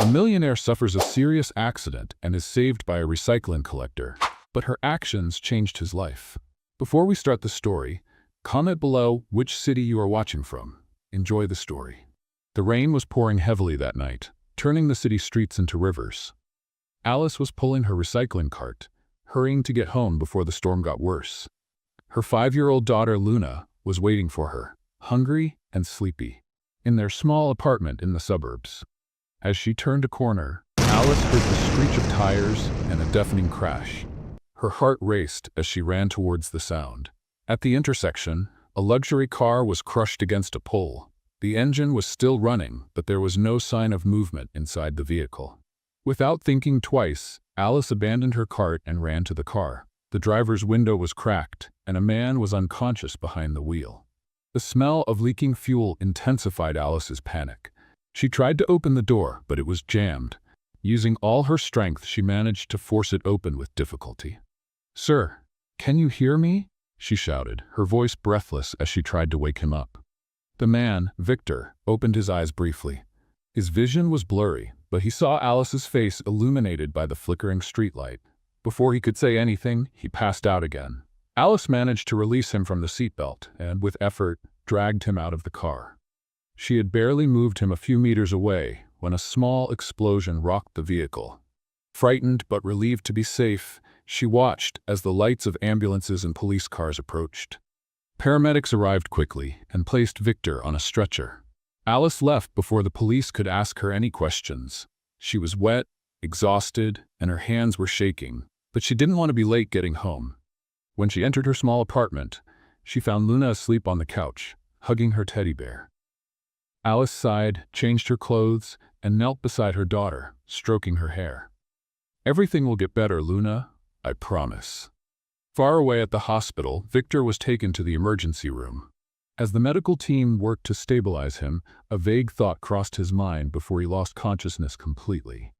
A millionaire suffers a serious accident and is saved by a recycling collector, but her actions changed his life. Before we start the story, comment below which city you are watching from. Enjoy the story. The rain was pouring heavily that night, turning the city streets into rivers. Alice was pulling her recycling cart, hurrying to get home before the storm got worse. Her 5-year-old daughter Luna was waiting for her, hungry and sleepy, in their small apartment in the suburbs. As she turned a corner, Alice heard the screech of tires and a deafening crash. Her heart raced as she ran towards the sound. At the intersection, a luxury car was crushed against a pole. The engine was still running, but there was no sign of movement inside the vehicle. Without thinking twice, Alice abandoned her cart and ran to the car. The driver's window was cracked, and a man was unconscious behind the wheel. The smell of leaking fuel intensified Alice's panic. She tried to open the door, but it was jammed. Using all her strength, she managed to force it open with difficulty. "Sir, can you hear me?" she shouted, her voice breathless as she tried to wake him up. The man, Victor, opened his eyes briefly. His vision was blurry, but he saw Alice's face illuminated by the flickering streetlight. Before he could say anything, he passed out again. Alice managed to release him from the seatbelt and, with effort, dragged him out of the car. She had barely moved him a few meters away when a small explosion rocked the vehicle. Frightened but relieved to be safe, she watched as the lights of ambulances and police cars approached. Paramedics arrived quickly and placed Victor on a stretcher. Alice left before the police could ask her any questions. She was wet, exhausted, and her hands were shaking, but she didn't want to be late getting home. When she entered her small apartment, she found Luna asleep on the couch, hugging her teddy bear. Alice sighed, changed her clothes, and knelt beside her daughter, stroking her hair. "Everything will get better, Luna, I promise." Far away at the hospital, Victor was taken to the emergency room. As the medical team worked to stabilize him, a vague thought crossed his mind before he lost consciousness completely.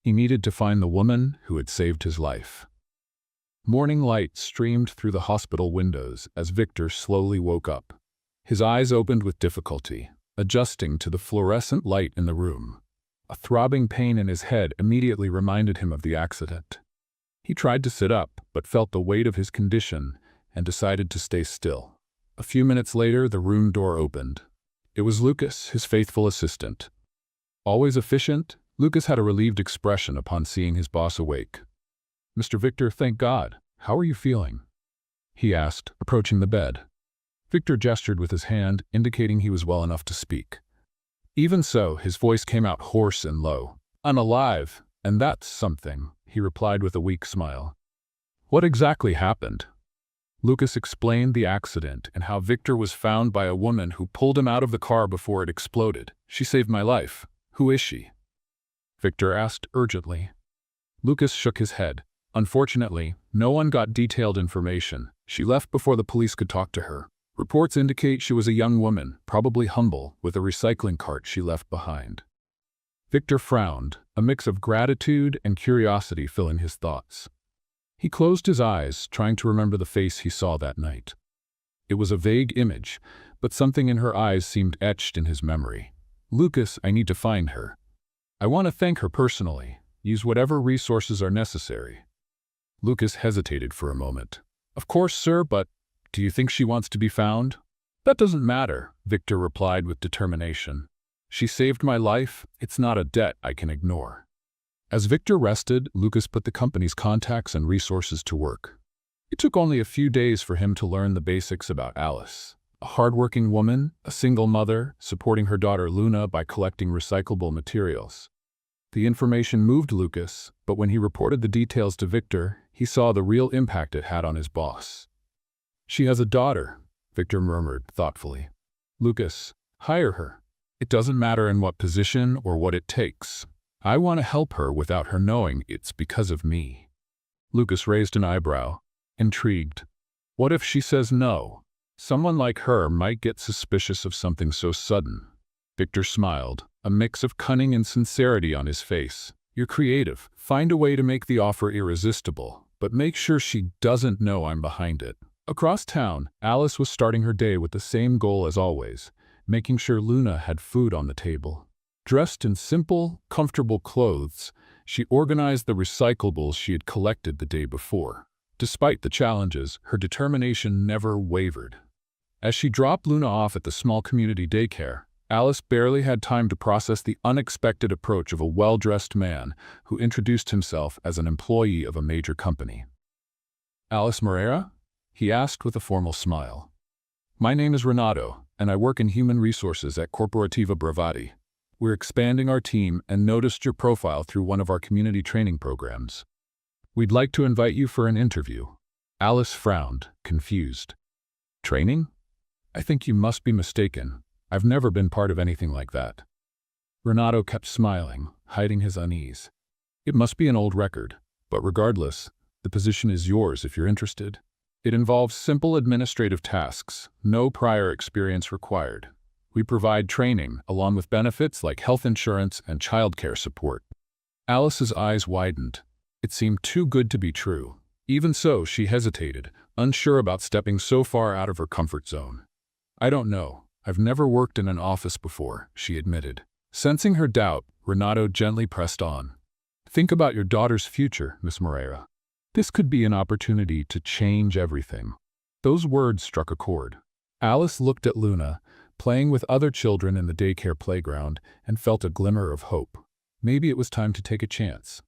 He needed to find the woman who had saved his life. Morning light streamed through the hospital windows as Victor slowly woke up. His eyes opened with difficulty, adjusting to the fluorescent light in the room. A throbbing pain in his head immediately reminded him of the accident. He tried to sit up, but felt the weight of his condition and decided to stay still. A few minutes later, the room door opened. It was Lucas, his faithful assistant. Always efficient, Lucas had a relieved expression upon seeing his boss awake. "Mr. Victor, thank God. How are you feeling?" he asked, approaching the bed. Victor gestured with his hand, indicating he was well enough to speak. Even so, his voice came out hoarse and low. "I'm alive, and that's something," he replied with a weak smile. "What exactly happened?" Lucas explained the accident and how Victor was found by a woman who pulled him out of the car before it exploded. "She saved my life. Who is she?" Victor asked urgently. Lucas shook his head. "Unfortunately, no one got detailed information. She left before the police could talk to her. Reports indicate she was a young woman, probably humble, with a recycling cart she left behind." Victor frowned, a mix of gratitude and curiosity filling his thoughts. He closed his eyes, trying to remember the face he saw that night. It was a vague image, but something in her eyes seemed etched in his memory. "Lucas, I need to find her. I want to thank her personally. Use whatever resources are necessary." Lucas hesitated for a moment. "Of course, sir, but do you think she wants to be found?" "That doesn't matter," Victor replied with determination. "She saved my life. It's not a debt I can ignore." As Victor rested, Lucas put the company's contacts and resources to work. It took only a few days for him to learn the basics about Alice. A hardworking woman, a single mother, supporting her daughter Luna by collecting recyclable materials. The information moved Lucas, but when he reported the details to Victor, he saw the real impact it had on his boss. "She has a daughter," Victor murmured thoughtfully. "Lucas, hire her. It doesn't matter in what position or what it takes. I want to help her without her knowing it's because of me." Lucas raised an eyebrow, intrigued. What if she says no? Someone like her might get suspicious of something so sudden. Victor smiled, a mix of cunning and sincerity on his face. "You're creative. Find a way to make the offer irresistible, but make sure she doesn't know I'm behind it." Across town, Alice was starting her day with the same goal as always, making sure Luna had food on the table. Dressed in simple, comfortable clothes, she organized the recyclables she had collected the day before. Despite the challenges, her determination never wavered. As she dropped Luna off at the small community daycare, Alice barely had time to process the unexpected approach of a well-dressed man who introduced himself as an employee of a major company. "Alice Moreira?" he asked with a formal smile. "My name is Renato, and I work in human resources at Corporativa Bravati. We're expanding our team and noticed your profile through one of our community training programs. We'd like to invite you for an interview." Alice frowned, confused. "Training? I think you must be mistaken. I've never been part of anything like that." Renato kept smiling, hiding his unease. "It must be an old record, but regardless, the position is yours if you're interested. It involves simple administrative tasks, no prior experience required. We provide training, along with benefits like health insurance and childcare support." Alice's eyes widened. It seemed too good to be true. Even so, she hesitated, unsure about stepping so far out of her comfort zone. "I don't know. I've never worked in an office before," she admitted. Sensing her doubt, Renato gently pressed on. "Think about your daughter's future, Miss Moreira. This could be an opportunity to change everything." Those words struck a chord. Alice looked at Luna, playing with other children in the daycare playground, and felt a glimmer of hope. Maybe it was time to take a chance.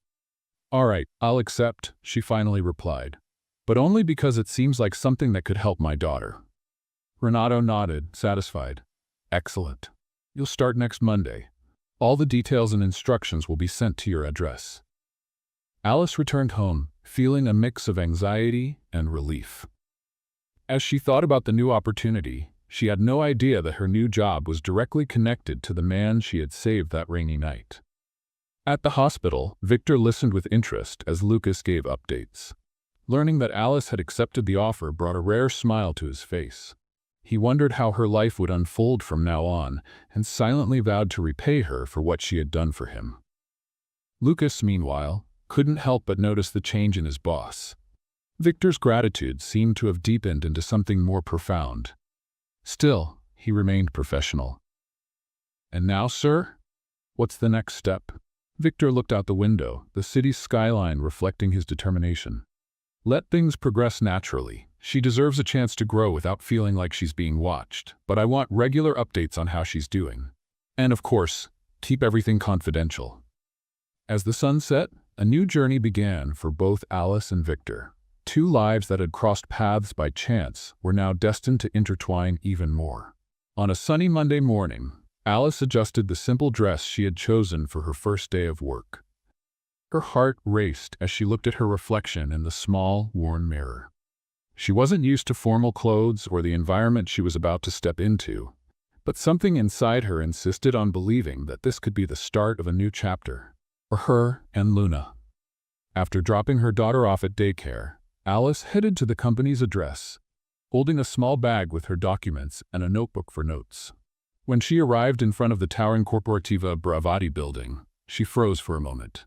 "All right, I'll accept," she finally replied. "But only because it seems like something that could help my daughter." Renato nodded, satisfied. "Excellent. You'll start next Monday. All the details and instructions will be sent to your address." Alice returned home, feeling a mix of anxiety and relief. As she thought about the new opportunity, she had no idea that her new job was directly connected to the man she had saved that rainy night. At the hospital, Victor listened with interest as Lucas gave updates. Learning that Alice had accepted the offer brought a rare smile to his face. He wondered how her life would unfold from now on, and silently vowed to repay her for what she had done for him. Lucas, meanwhile, couldn't help but notice the change in his boss. Victor's gratitude seemed to have deepened into something more profound. Still, he remained professional. "And now, sir? What's the next step?" Victor looked out the window, the city's skyline reflecting his determination. "Let things progress naturally. She deserves a chance to grow without feeling like she's being watched, but I want regular updates on how she's doing. And of course, keep everything confidential." As the sun set, a new journey began for both Alice and Victor. Two lives that had crossed paths by chance were now destined to intertwine even more. On a sunny Monday morning, Alice adjusted the simple dress she had chosen for her first day of work. Her heart raced as she looked at her reflection in the small, worn mirror. She wasn't used to formal clothes or the environment she was about to step into, but something inside her insisted on believing that this could be the start of a new chapter, for her and Luna. After dropping her daughter off at daycare, Alice headed to the company's address, holding a small bag with her documents and a notebook for notes. When she arrived in front of the towering Corporativa Bravati building, she froze for a moment.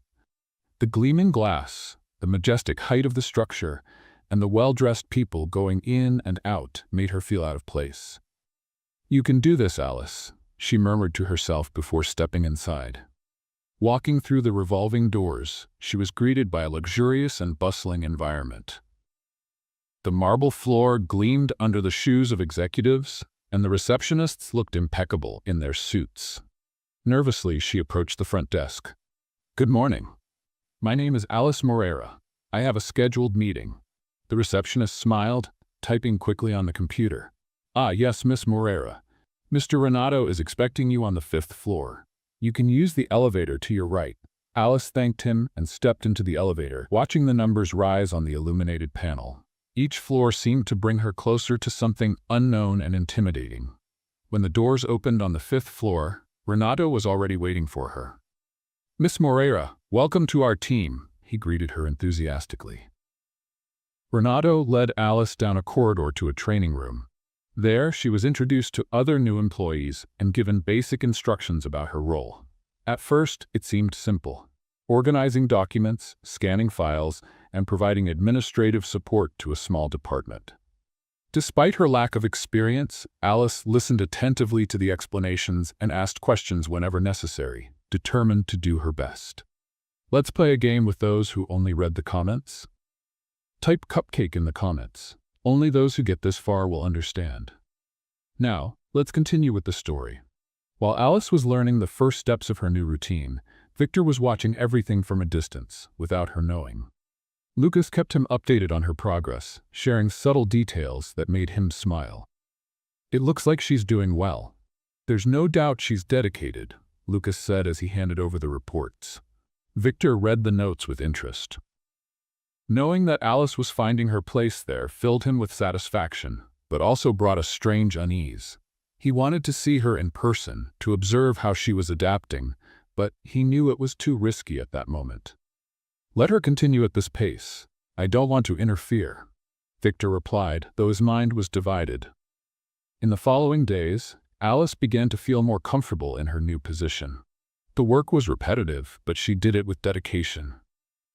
The gleaming glass, the majestic height of the structure, and the well-dressed people going in and out made her feel out of place. "You can do this, Alice," she murmured to herself before stepping inside. Walking through the revolving doors, she was greeted by a luxurious and bustling environment. The marble floor gleamed under the shoes of executives, and the receptionists looked impeccable in their suits. Nervously, she approached the front desk. "Good morning. My name is Alice Moreira. I have a scheduled meeting." The receptionist smiled, typing quickly on the computer. "Ah, yes, Miss Moreira. Mr. Renato is expecting you on the 5th floor. You can use the elevator to your right." Alice thanked him and stepped into the elevator, watching the numbers rise on the illuminated panel. Each floor seemed to bring her closer to something unknown and intimidating. When the doors opened on the 5th floor, Renato was already waiting for her. "Miss Moreira, welcome to our team," he greeted her enthusiastically. Renato led Alice down a corridor to a training room. There, she was introduced to other new employees and given basic instructions about her role. At first, it seemed simple: organizing documents, scanning files, and providing administrative support to a small department. Despite her lack of experience, Alice listened attentively to the explanations and asked questions whenever necessary, determined to do her best. Let's play a game with those who only read the comments. Type cupcake in the comments. Only those who get this far will understand. Now, let's continue with the story. While Alice was learning the first steps of her new routine, Victor was watching everything from a distance, without her knowing. Lucas kept him updated on her progress, sharing subtle details that made him smile. "It looks like she's doing well. There's no doubt she's dedicated," Lucas said as he handed over the reports. Victor read the notes with interest. Knowing that Alice was finding her place there filled him with satisfaction, but also brought a strange unease. He wanted to see her in person, to observe how she was adapting, but he knew it was too risky at that moment. "Let her continue at this pace. I don't want to interfere," Victor replied, though his mind was divided. In the following days, Alice began to feel more comfortable in her new position. The work was repetitive, but she did it with dedication.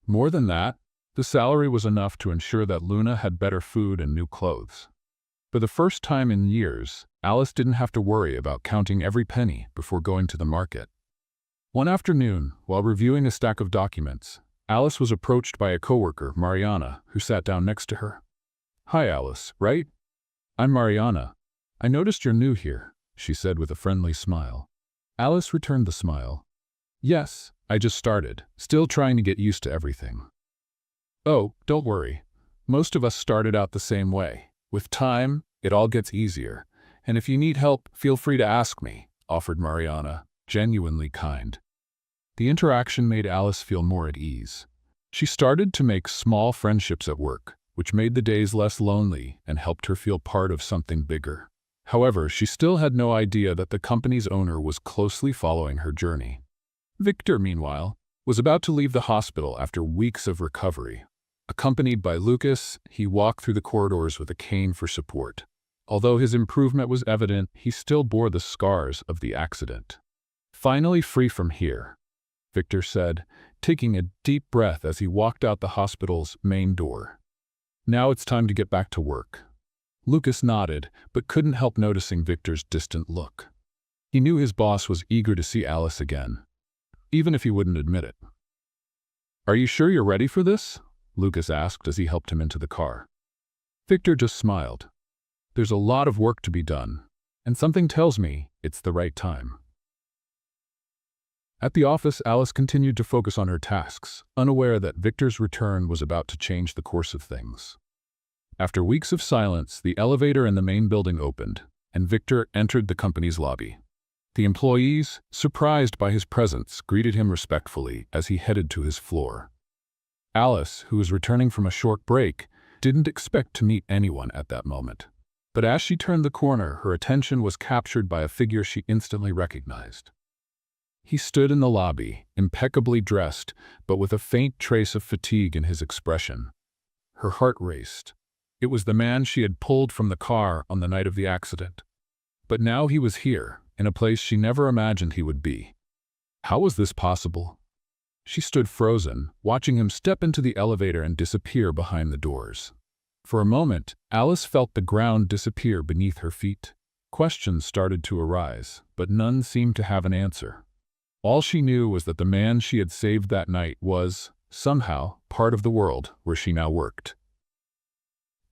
More than that, the salary was enough to ensure that Luna had better food and new clothes. For the first time in years, Alice didn't have to worry about counting every penny before going to the market. One afternoon, while reviewing a stack of documents, Alice was approached by a coworker, Mariana, who sat down next to her. "Hi, Alice, right? I'm Mariana. I noticed you're new here," she said with a friendly smile. Alice returned the smile. "Yes, I just started, still trying to get used to everything." "Oh, don't worry. Most of us started out the same way. With time, it all gets easier. And if you need help, feel free to ask me," offered Mariana, genuinely kind. The interaction made Alice feel more at ease. She started to make small friendships at work, which made the days less lonely and helped her feel part of something bigger. However, she still had no idea that the company's owner was closely following her journey. Victor, meanwhile, was about to leave the hospital after weeks of recovery. Accompanied by Lucas, he walked through the corridors with a cane for support. Although his improvement was evident, he still bore the scars of the accident. "Finally free from here," Victor said, taking a deep breath as he walked out the hospital's main door. "Now it's time to get back to work." Lucas nodded, but couldn't help noticing Victor's distant look. He knew his boss was eager to see Alice again, even if he wouldn't admit it. "Are you sure you're ready for this?" Lucas asked as he helped him into the car. Victor just smiled. "There's a lot of work to be done, and something tells me it's the right time." At the office, Alice continued to focus on her tasks, unaware that Victor's return was about to change the course of things. After weeks of silence, the elevator in the main building opened, and Victor entered the company's lobby. The employees, surprised by his presence, greeted him respectfully as he headed to his floor. Alice, who was returning from a short break, didn't expect to meet anyone at that moment. But as she turned the corner, her attention was captured by a figure she instantly recognized. He stood in the lobby, impeccably dressed, but with a faint trace of fatigue in his expression. Her heart raced. It was the man she had pulled from the car on the night of the accident. But now he was here, in a place she never imagined he would be. How was this possible? She stood frozen, watching him step into the elevator and disappear behind the doors. For a moment, Alice felt the ground disappear beneath her feet. Questions started to arise, but none seemed to have an answer. All she knew was that the man she had saved that night was, somehow, part of the world where she now worked.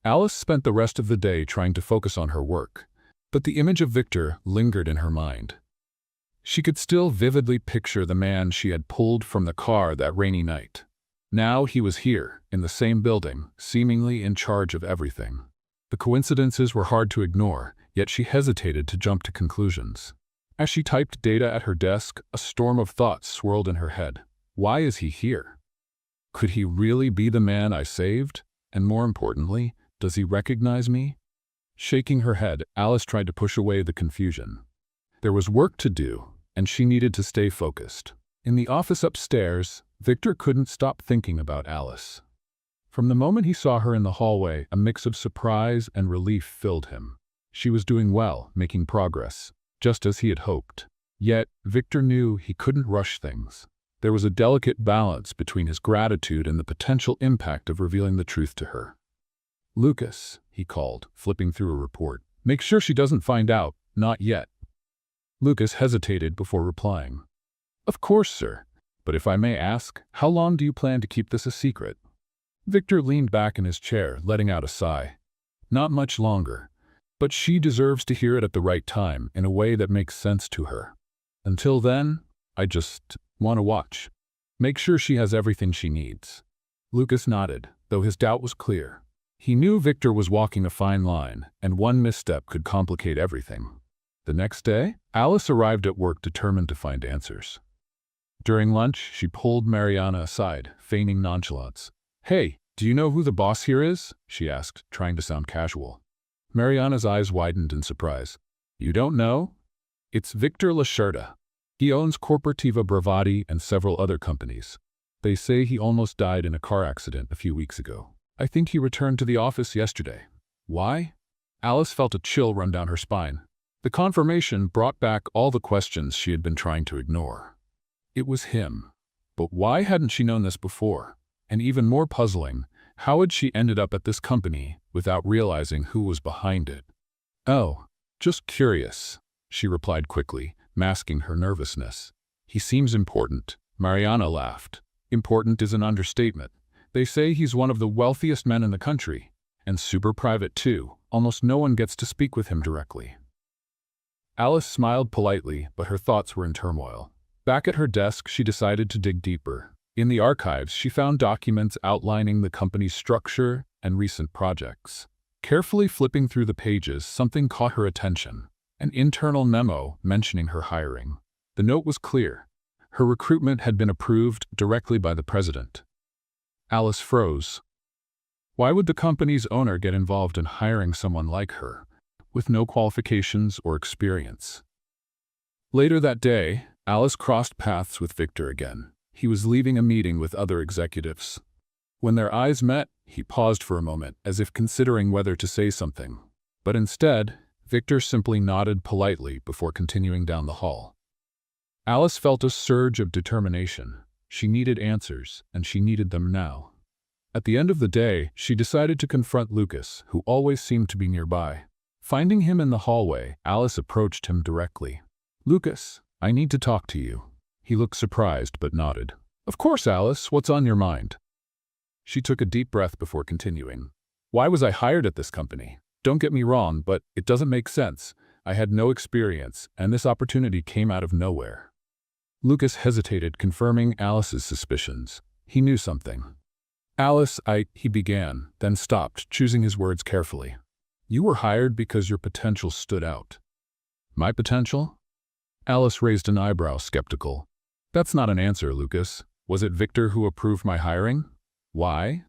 Alice spent the rest of the day trying to focus on her work, but the image of Victor lingered in her mind. She could still vividly picture the man she had pulled from the car that rainy night. Now he was here, in the same building, seemingly in charge of everything. The coincidences were hard to ignore, yet she hesitated to jump to conclusions. As she typed data at her desk, a storm of thoughts swirled in her head. Why is he here? Could he really be the man I saved? And more importantly, does he recognize me? Shaking her head, Alice tried to push away the confusion. There was work to do, and she needed to stay focused. In the office upstairs, Victor couldn't stop thinking about Alice. From the moment he saw her in the hallway, a mix of surprise and relief filled him. She was doing well, making progress, just as he had hoped. Yet, Victor knew he couldn't rush things. There was a delicate balance between his gratitude and the potential impact of revealing the truth to her. "Lucas," he called, flipping through a report. "Make sure she doesn't find out. Not yet." Lucas hesitated before replying. "Of course, sir. But if I may ask, how long do you plan to keep this a secret?" Victor leaned back in his chair, letting out a sigh. "Not much longer. But she deserves to hear it at the right time, in a way that makes sense to her. Until then, I just want to watch. Make sure she has everything she needs." Lucas nodded, though his doubt was clear. He knew Victor was walking a fine line, and one misstep could complicate everything. The next day, Alice arrived at work determined to find answers. During lunch, she pulled Mariana aside, feigning nonchalance. "Hey, do you know who the boss here is?" she asked, trying to sound casual. Mariana's eyes widened in surprise. "You don't know? It's Victor Lacerda. He owns Corporativa Bravati and several other companies. They say he almost died in a car accident a few weeks ago. I think he returned to the office yesterday." "Why?" Alice felt a chill run down her spine. The confirmation brought back all the questions she had been trying to ignore. It was him. But why hadn't she known this before? And even more puzzling, how had she ended up at this company without realizing who was behind it? "Oh, just curious," she replied quickly, masking her nervousness. "He seems important." Mariana laughed. "Important is an understatement. They say he's one of the wealthiest men in the country. And super private too. Almost no one gets to speak with him directly." Alice smiled politely, but her thoughts were in turmoil. Back at her desk, she decided to dig deeper. In the archives, she found documents outlining the company's structure and recent projects. Carefully flipping through the pages, something caught her attention. An internal memo mentioning her hiring. The note was clear. Her recruitment had been approved directly by the president. Alice froze. Why would the company's owner get involved in hiring someone like her, with no qualifications or experience? Later that day, Alice crossed paths with Victor again. He was leaving a meeting with other executives. When their eyes met, he paused for a moment, as if considering whether to say something. But instead, Victor simply nodded politely before continuing down the hall. Alice felt a surge of determination. She needed answers, and she needed them now. At the end of the day, she decided to confront Lucas, who always seemed to be nearby. Finding him in the hallway, Alice approached him directly. "Lucas, I need to talk to you." He looked surprised but nodded. "Of course, Alice, what's on your mind?" She took a deep breath before continuing. "Why was I hired at this company? Don't get me wrong, but it doesn't make sense. I had no experience, and this opportunity came out of nowhere." Lucas hesitated, confirming Alice's suspicions. He knew something. "Alice, he began, then stopped, choosing his words carefully. "You were hired because your potential stood out." "My potential?" Alice raised an eyebrow, skeptical. "That's not an answer, Lucas. Was it Victor who approved my hiring? Why?"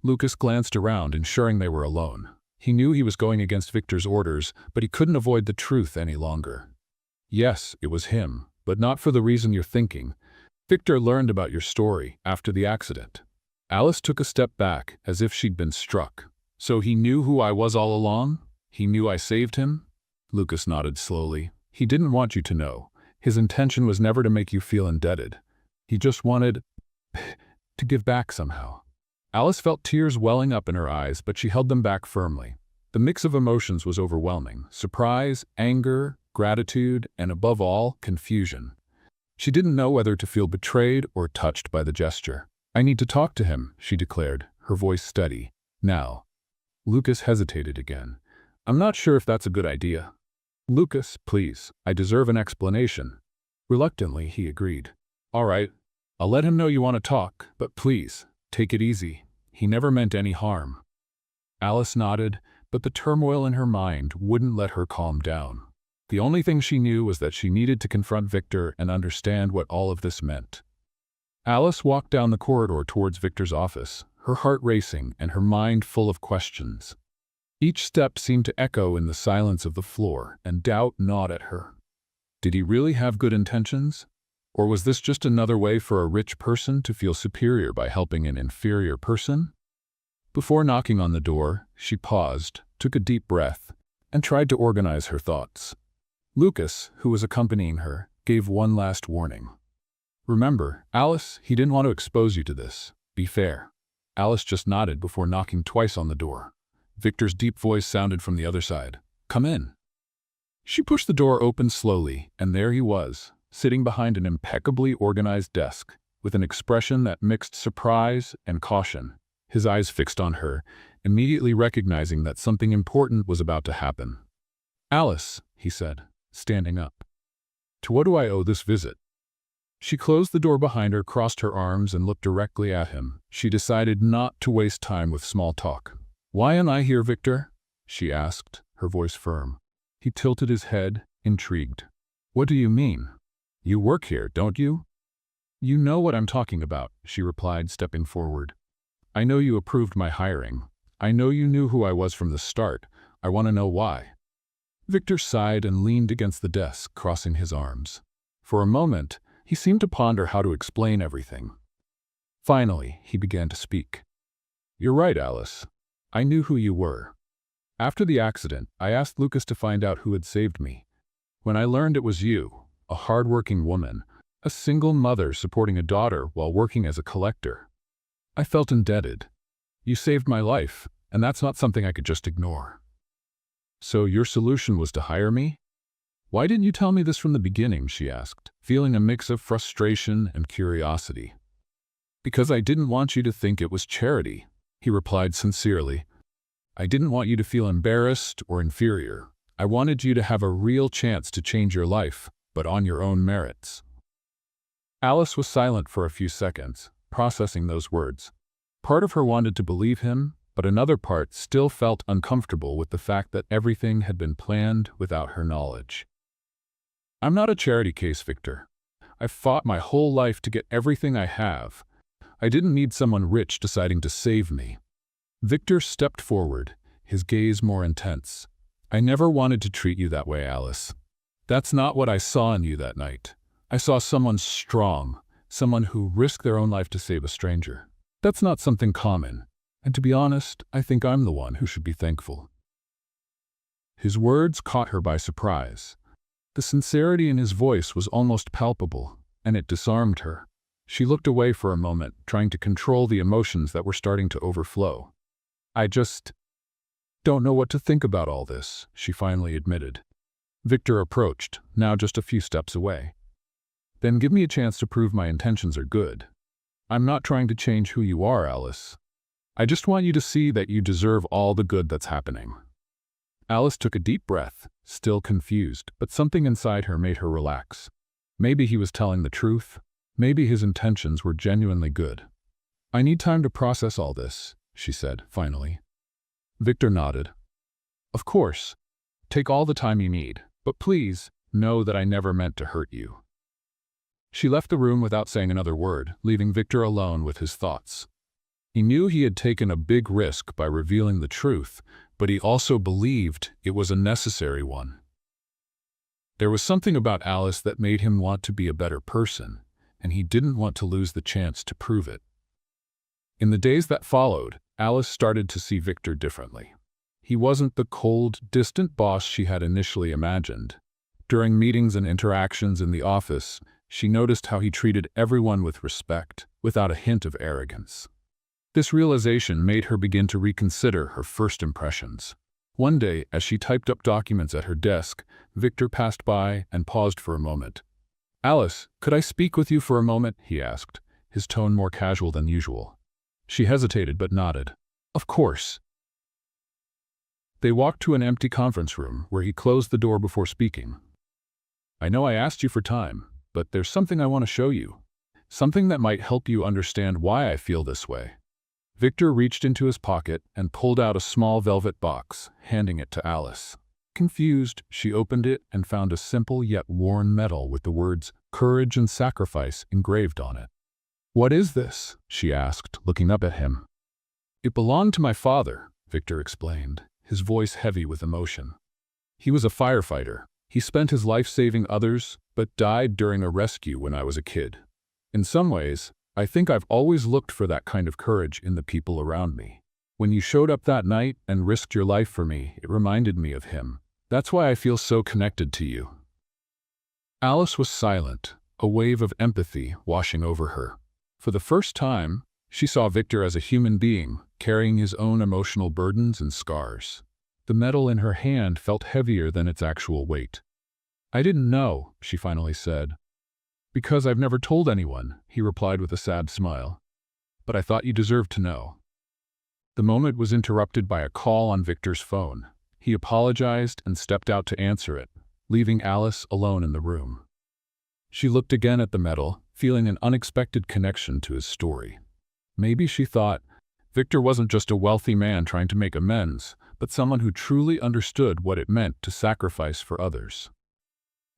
Lucas glanced around, ensuring they were alone. He knew he was going against Victor's orders, but he couldn't avoid the truth any longer. "Yes, it was him, but not for the reason you're thinking. Victor learned about your story after the accident." Alice took a step back, as if she'd been struck. "So he knew who I was all along? He knew I saved him?" Lucas nodded slowly. "He didn't want you to know. His intention was never to make you feel indebted. He just wanted to give back somehow." Alice felt tears welling up in her eyes, but she held them back firmly. The mix of emotions was overwhelming: surprise, anger, gratitude, and above all, confusion. She didn't know whether to feel betrayed or touched by the gesture. "I need to talk to him," she declared, her voice steady. "Now." Lucas hesitated again. "I'm not sure if that's a good idea." "Lucas, please, I deserve an explanation." Reluctantly, he agreed. "All right, I'll let him know you want to talk, but please, take it easy. He never meant any harm." Alice nodded, but the turmoil in her mind wouldn't let her calm down. The only thing she knew was that she needed to confront Victor and understand what all of this meant. Alice walked down the corridor towards Victor's office, her heart racing and her mind full of questions. Each step seemed to echo in the silence of the floor, and doubt gnawed at her. Did he really have good intentions? Or was this just another way for a rich person to feel superior by helping an inferior person? Before knocking on the door, she paused, took a deep breath, and tried to organize her thoughts. Lucas, who was accompanying her, gave one last warning. "Remember, Alice, he didn't want to expose you to this. Be fair." Alice just nodded before knocking twice on the door. Victor's deep voice sounded from the other side. "Come in." She pushed the door open slowly, and there he was, sitting behind an impeccably organized desk, with an expression that mixed surprise and caution, his eyes fixed on her, immediately recognizing that something important was about to happen. "Alice," he said, standing up. "To what do I owe this visit?" She closed the door behind her, crossed her arms, and looked directly at him. She decided not to waste time with small talk. "Why am I here, Victor?" she asked, her voice firm. He tilted his head, intrigued. "What do you mean? You work here, don't you?" "You know what I'm talking about," she replied, stepping forward. "I know you approved my hiring. I know you knew who I was from the start. I want to know why." Victor sighed and leaned against the desk, crossing his arms. For a moment, he seemed to ponder how to explain everything. Finally, he began to speak. "You're right, Alice. I knew who you were. After the accident, I asked Lucas to find out who had saved me. When I learned it was you, a hard-working woman, a single mother supporting a daughter while working as a collector, I felt indebted. You saved my life, and that's not something I could just ignore." "So your solution was to hire me? Why didn't you tell me this from the beginning?" she asked, feeling a mix of frustration and curiosity. "Because I didn't want you to think it was charity," he replied sincerely. "I didn't want you to feel embarrassed or inferior. I wanted you to have a real chance to change your life, but on your own merits." Alice was silent for a few seconds, processing those words. Part of her wanted to believe him, but another part still felt uncomfortable with the fact that everything had been planned without her knowledge. "I'm not a charity case, Victor. I've fought my whole life to get everything I have. I didn't need someone rich deciding to save me." Victor stepped forward, his gaze more intense. "I never wanted to treat you that way, Alice. That's not what I saw in you that night. I saw someone strong, someone who risked their own life to save a stranger. That's not something common, and to be honest, I think I'm the one who should be thankful." His words caught her by surprise. The sincerity in his voice was almost palpable, and it disarmed her. She looked away for a moment, trying to control the emotions that were starting to overflow. "I just don't know what to think about all this," she finally admitted. Victor approached, now just a few steps away. "Then give me a chance to prove my intentions are good. I'm not trying to change who you are, Alice. I just want you to see that you deserve all the good that's happening." Alice took a deep breath, still confused, but something inside her made her relax. Maybe he was telling the truth. Maybe his intentions were genuinely good. "I need time to process all this," she said, finally. Victor nodded. "Of course. Take all the time you need, but please know that I never meant to hurt you." She left the room without saying another word, leaving Victor alone with his thoughts. He knew he had taken a big risk by revealing the truth, but he also believed it was a necessary one. There was something about Alice that made him want to be a better person, and he didn't want to lose the chance to prove it. In the days that followed, Alice started to see Victor differently. He wasn't the cold, distant boss she had initially imagined. During meetings and interactions in the office, she noticed how he treated everyone with respect, without a hint of arrogance. This realization made her begin to reconsider her first impressions. One day, as she typed up documents at her desk, Victor passed by and paused for a moment. "Alice, could I speak with you for a moment?" he asked, his tone more casual than usual. She hesitated but nodded. "Of course." They walked to an empty conference room, where he closed the door before speaking. "I know I asked you for time, but there's something I want to show you. Something that might help you understand why I feel this way." Victor reached into his pocket and pulled out a small velvet box, handing it to Alice. Confused, she opened it and found a simple yet worn medal with the words "Courage and Sacrifice" engraved on it. "What is this?" she asked, looking up at him. "It belonged to my father," Victor explained, his voice heavy with emotion. "He was a firefighter. He spent his life saving others, but died during a rescue when I was a kid. In some ways, I think I've always looked for that kind of courage in the people around me. When you showed up that night and risked your life for me, it reminded me of him. That's why I feel so connected to you." Alice was silent, a wave of empathy washing over her. For the first time, She saw Victor as a human being, carrying his own emotional burdens and scars. The metal in her hand felt heavier than its actual weight. "I didn't know," she finally said. "Because I've never told anyone," he replied with a sad smile. "But I thought you deserved to know." The moment was interrupted by a call on Victor's phone. He apologized and stepped out to answer it, leaving Alice alone in the room. She looked again at the metal, feeling an unexpected connection to his story. Maybe, she thought, Victor wasn't just a wealthy man trying to make amends, but someone who truly understood what it meant to sacrifice for others.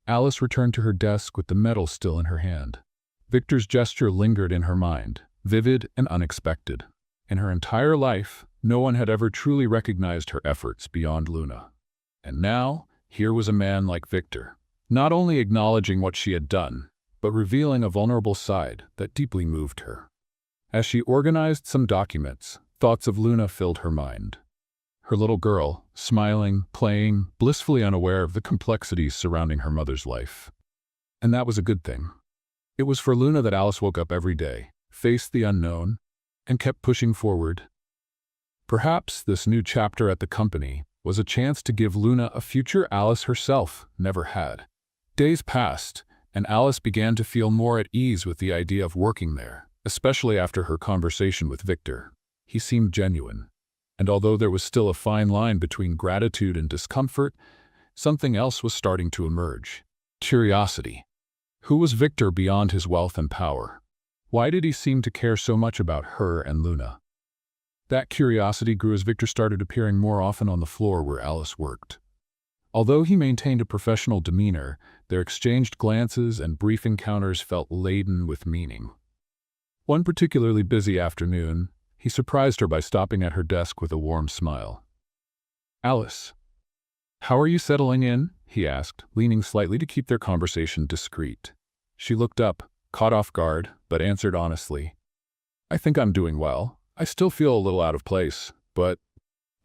Alice returned to her desk with the metal still in her hand. Victor's gesture lingered in her mind, vivid and unexpected. In her entire life, no one had ever truly recognized her efforts beyond Luna. And now, here was a man like Victor, not only acknowledging what she had done, but revealing a vulnerable side that deeply moved her. As she organized some documents, thoughts of Luna filled her mind. Her little girl, smiling, playing, blissfully unaware of the complexities surrounding her mother's life. And that was a good thing. It was for Luna that Alice woke up every day, faced the unknown, and kept pushing forward. Perhaps this new chapter at the company was a chance to give Luna a future Alice herself never had. Days passed, and Alice began to feel more at ease with the idea of working there, especially after her conversation with Victor. He seemed genuine. And although there was still a fine line between gratitude and discomfort, something else was starting to emerge. Curiosity. Who was Victor beyond his wealth and power? Why did he seem to care so much about her and Luna? That curiosity grew as Victor started appearing more often on the floor where Alice worked. Although he maintained a professional demeanor, their exchanged glances and brief encounters felt laden with meaning. One particularly busy afternoon, he surprised her by stopping at her desk with a warm smile. "Alice, how are you settling in?" he asked, leaning slightly to keep their conversation discreet. She looked up, caught off guard, but answered honestly, "I think I'm doing well. I still feel a little out of place, but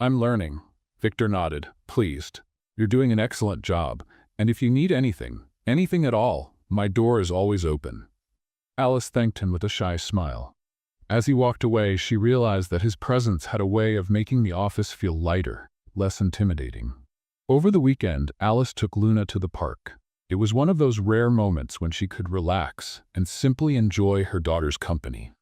I'm learning." Victor nodded, pleased. "You're doing an excellent job, and if you need anything at all, my door is always open." Alice thanked him with a shy smile. As he walked away, she realized that his presence had a way of making the office feel lighter, less intimidating. Over the weekend, Alice took Luna to the park. It was one of those rare moments when she could relax and simply enjoy her daughter's company.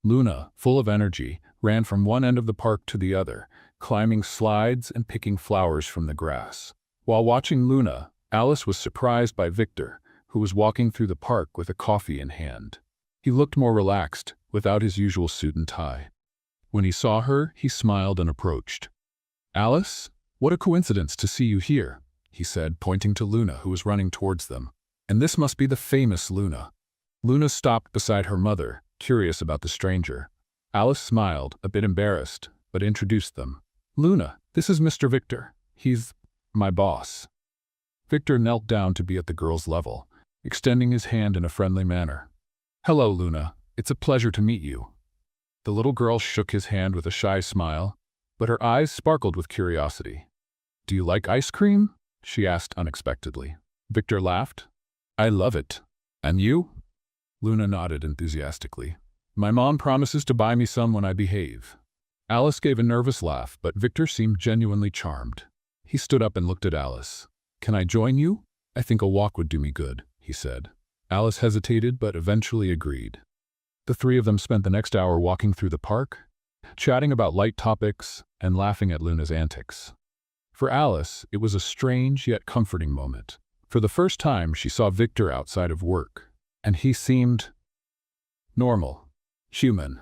Luna, full of energy, ran from one end of the park to the other, climbing slides and picking flowers from the grass. While watching Luna, Alice was surprised by Victor, who was walking through the park with a coffee in hand. He looked more relaxed, without his usual suit and tie. When he saw her, he smiled and approached. "Alice, what a coincidence to see you here," he said, pointing to Luna, who was running towards them. "And this must be the famous Luna." Luna stopped beside her mother, curious about the stranger. Alice smiled, a bit embarrassed, but introduced them. "Luna, this is Mr. Victor. He's my boss." Victor knelt down to be at the girl's level, extending his hand in a friendly manner. "Hello, Luna. It's a pleasure to meet you." The little girl shook his hand with a shy smile, but her eyes sparkled with curiosity. "Do you like ice cream?" she asked unexpectedly. Victor laughed. "I love it. And you?" Luna nodded enthusiastically. "My mom promises to buy me some when I behave." Alice gave a nervous laugh, but Victor seemed genuinely charmed. He stood up and looked at Alice. "Can I join you? I think a walk would do me good," he said. Alice hesitated, but eventually agreed. The three of them spent the next hour walking through the park, chatting about light topics and laughing at Luna's antics. For Alice, it was a strange yet comforting moment. For the first time, she saw Victor outside of work, and he seemed normal, human.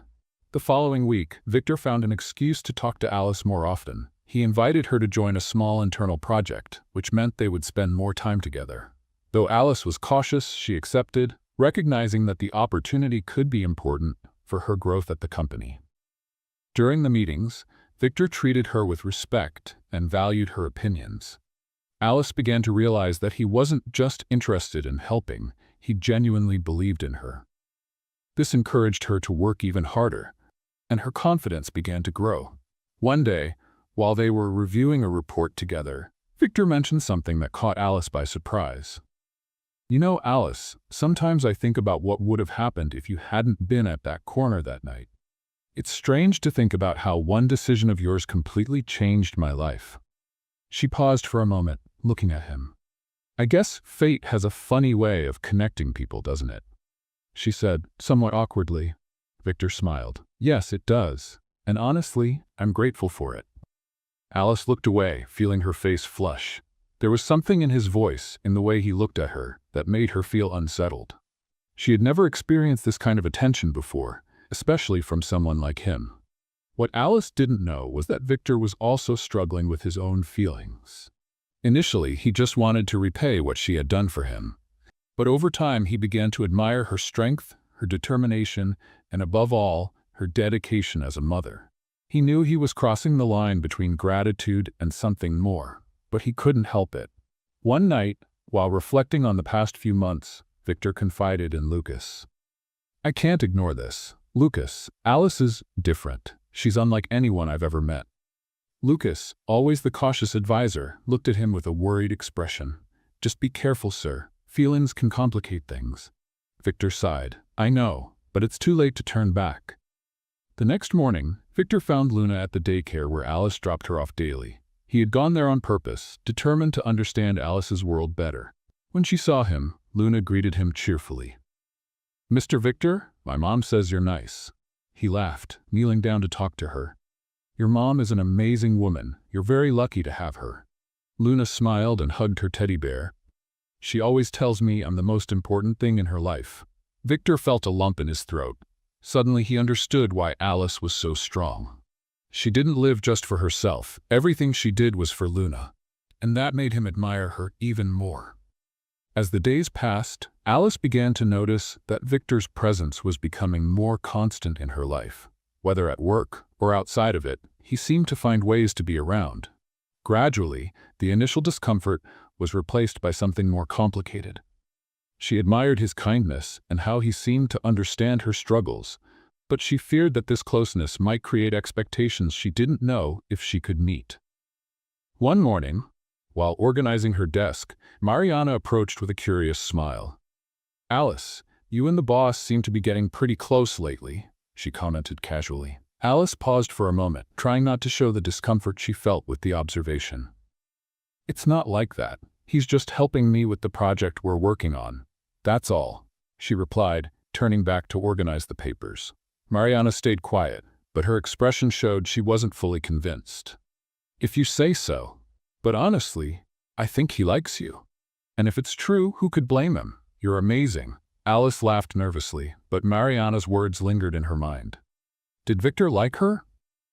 The following week, Victor found an excuse to talk to Alice more often. He invited her to join a small internal project, which meant they would spend more time together. Though Alice was cautious, she accepted, recognizing that the opportunity could be important for her growth at the company. During the meetings, Victor treated her with respect and valued her opinions. Alice began to realize that he wasn't just interested in helping, he genuinely believed in her. This encouraged her to work even harder, and her confidence began to grow. One day, while they were reviewing a report together, Victor mentioned something that caught Alice by surprise. You know, Alice, sometimes I think about what would have happened if you hadn't been at that corner that night. It's strange to think about how one decision of yours completely changed my life." She paused for a moment, looking at him. "I guess fate has a funny way of connecting people, doesn't it?" she said, somewhat awkwardly. Victor smiled. "Yes, it does. And honestly, I'm grateful for it." Alice looked away, feeling her face flush. There was something in his voice, in the way he looked at her, that made her feel unsettled. She had never experienced this kind of attention before, especially from someone like him. What Alice didn't know was that Victor was also struggling with his own feelings. Initially, he just wanted to repay what she had done for him. But over time, he began to admire her strength, her determination, and above all, her dedication as a mother. He knew he was crossing the line between gratitude and something more, but he couldn't help it. One night, while reflecting on the past few months, Victor confided in Lucas. "I can't ignore this. Lucas, Alice is different. She's unlike anyone I've ever met." Lucas, always the cautious advisor, looked at him with a worried expression. "Just be careful, sir. Feelings can complicate things." Victor sighed. "I know, but it's too late to turn back." The next morning, Victor found Luna at the daycare where Alice dropped her off daily. He had gone there on purpose, determined to understand Alice's world better. When she saw him, Luna greeted him cheerfully. "Mr. Victor, my mom says you're nice." He laughed, kneeling down to talk to her. "Your mom is an amazing woman. You're very lucky to have her." Luna smiled and hugged her teddy bear. "She always tells me I'm the most important thing in her life." Victor felt a lump in his throat. Suddenly he understood why Alice was so strong. She didn't live just for herself. Everything she did was for Luna. And that made him admire her even more. As the days passed, Alice began to notice that Victor's presence was becoming more constant in her life. Whether at work or outside of it, he seemed to find ways to be around. Gradually, the initial discomfort was replaced by something more complicated. She admired his kindness and how he seemed to understand her struggles, but she feared that this closeness might create expectations she didn't know if she could meet. One morning, while organizing her desk, Mariana approached with a curious smile. "Alice, you and the boss seem to be getting pretty close lately," she commented casually. Alice paused for a moment, trying not to show the discomfort she felt with the observation. "It's not like that. He's just helping me with the project we're working on. That's all," she replied, turning back to organize the papers. Mariana stayed quiet, but her expression showed she wasn't fully convinced. "If you say so. But honestly, I think he likes you. And if it's true, who could blame him? You're amazing." Alice laughed nervously, but Mariana's words lingered in her mind. Did Victor like her?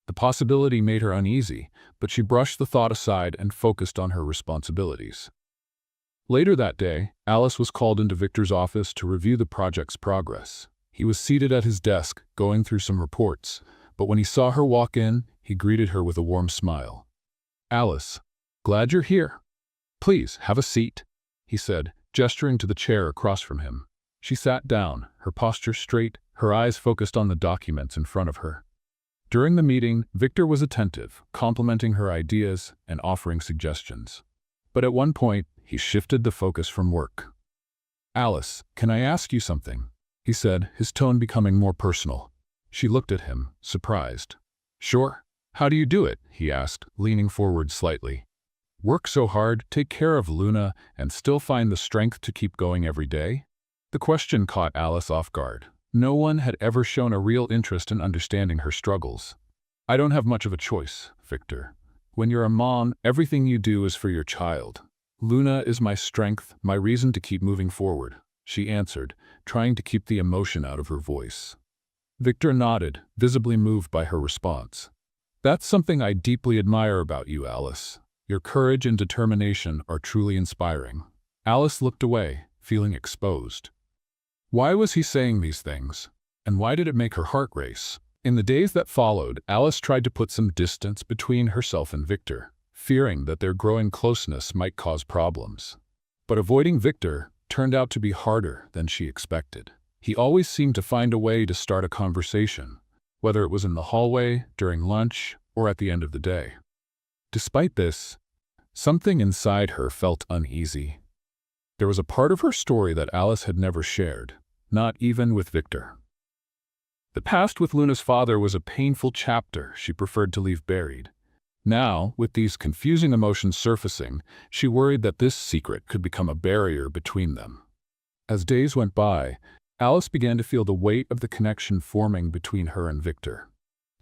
The possibility made her uneasy, but she brushed the thought aside and focused on her responsibilities. Later that day, Alice was called into Victor's office to review the project's progress. He was seated at his desk, going through some reports, but when he saw her walk in, he greeted her with a warm smile. "Alice, glad you're here. Please, have a seat," he said, gesturing to the chair across from him. She sat down, her posture straight, her eyes focused on the documents in front of her. During the meeting, Victor was attentive, complimenting her ideas and offering suggestions. But at one point, he shifted the focus from work. "Alice, can I ask you something?" he said, his tone becoming more personal. She looked at him, surprised. "Sure. How do you do it?" he asked, leaning forward slightly. "Work so hard, take care of Luna, and still find the strength to keep going every day?" The question caught Alice off guard. No one had ever shown a real interest in understanding her struggles. "I don't have much of a choice, Victor. When you're a mom, everything you do is for your child. Luna is my strength, my reason to keep moving forward," she answered, trying to keep the emotion out of her voice. Victor nodded, visibly moved by her response. "That's something I deeply admire about you, Alice. Your courage and determination are truly inspiring." Alice looked away, feeling exposed. Why was he saying these things? And why did it make her heart race? In the days that followed, Alice tried to put some distance between herself and Victor, fearing that their growing closeness might cause problems. But avoiding Victor turned out to be harder than she expected. He always seemed to find a way to start a conversation, whether it was in the hallway, during lunch, or at the end of the day. Despite this, something inside her felt uneasy. There was a part of her story that Alice had never shared, not even with Victor. The past with Luna's father was a painful chapter she preferred to leave buried. Now, with these confusing emotions surfacing, she worried that this secret could become a barrier between them. As days went by, Alice began to feel the weight of the connection forming between her and Victor.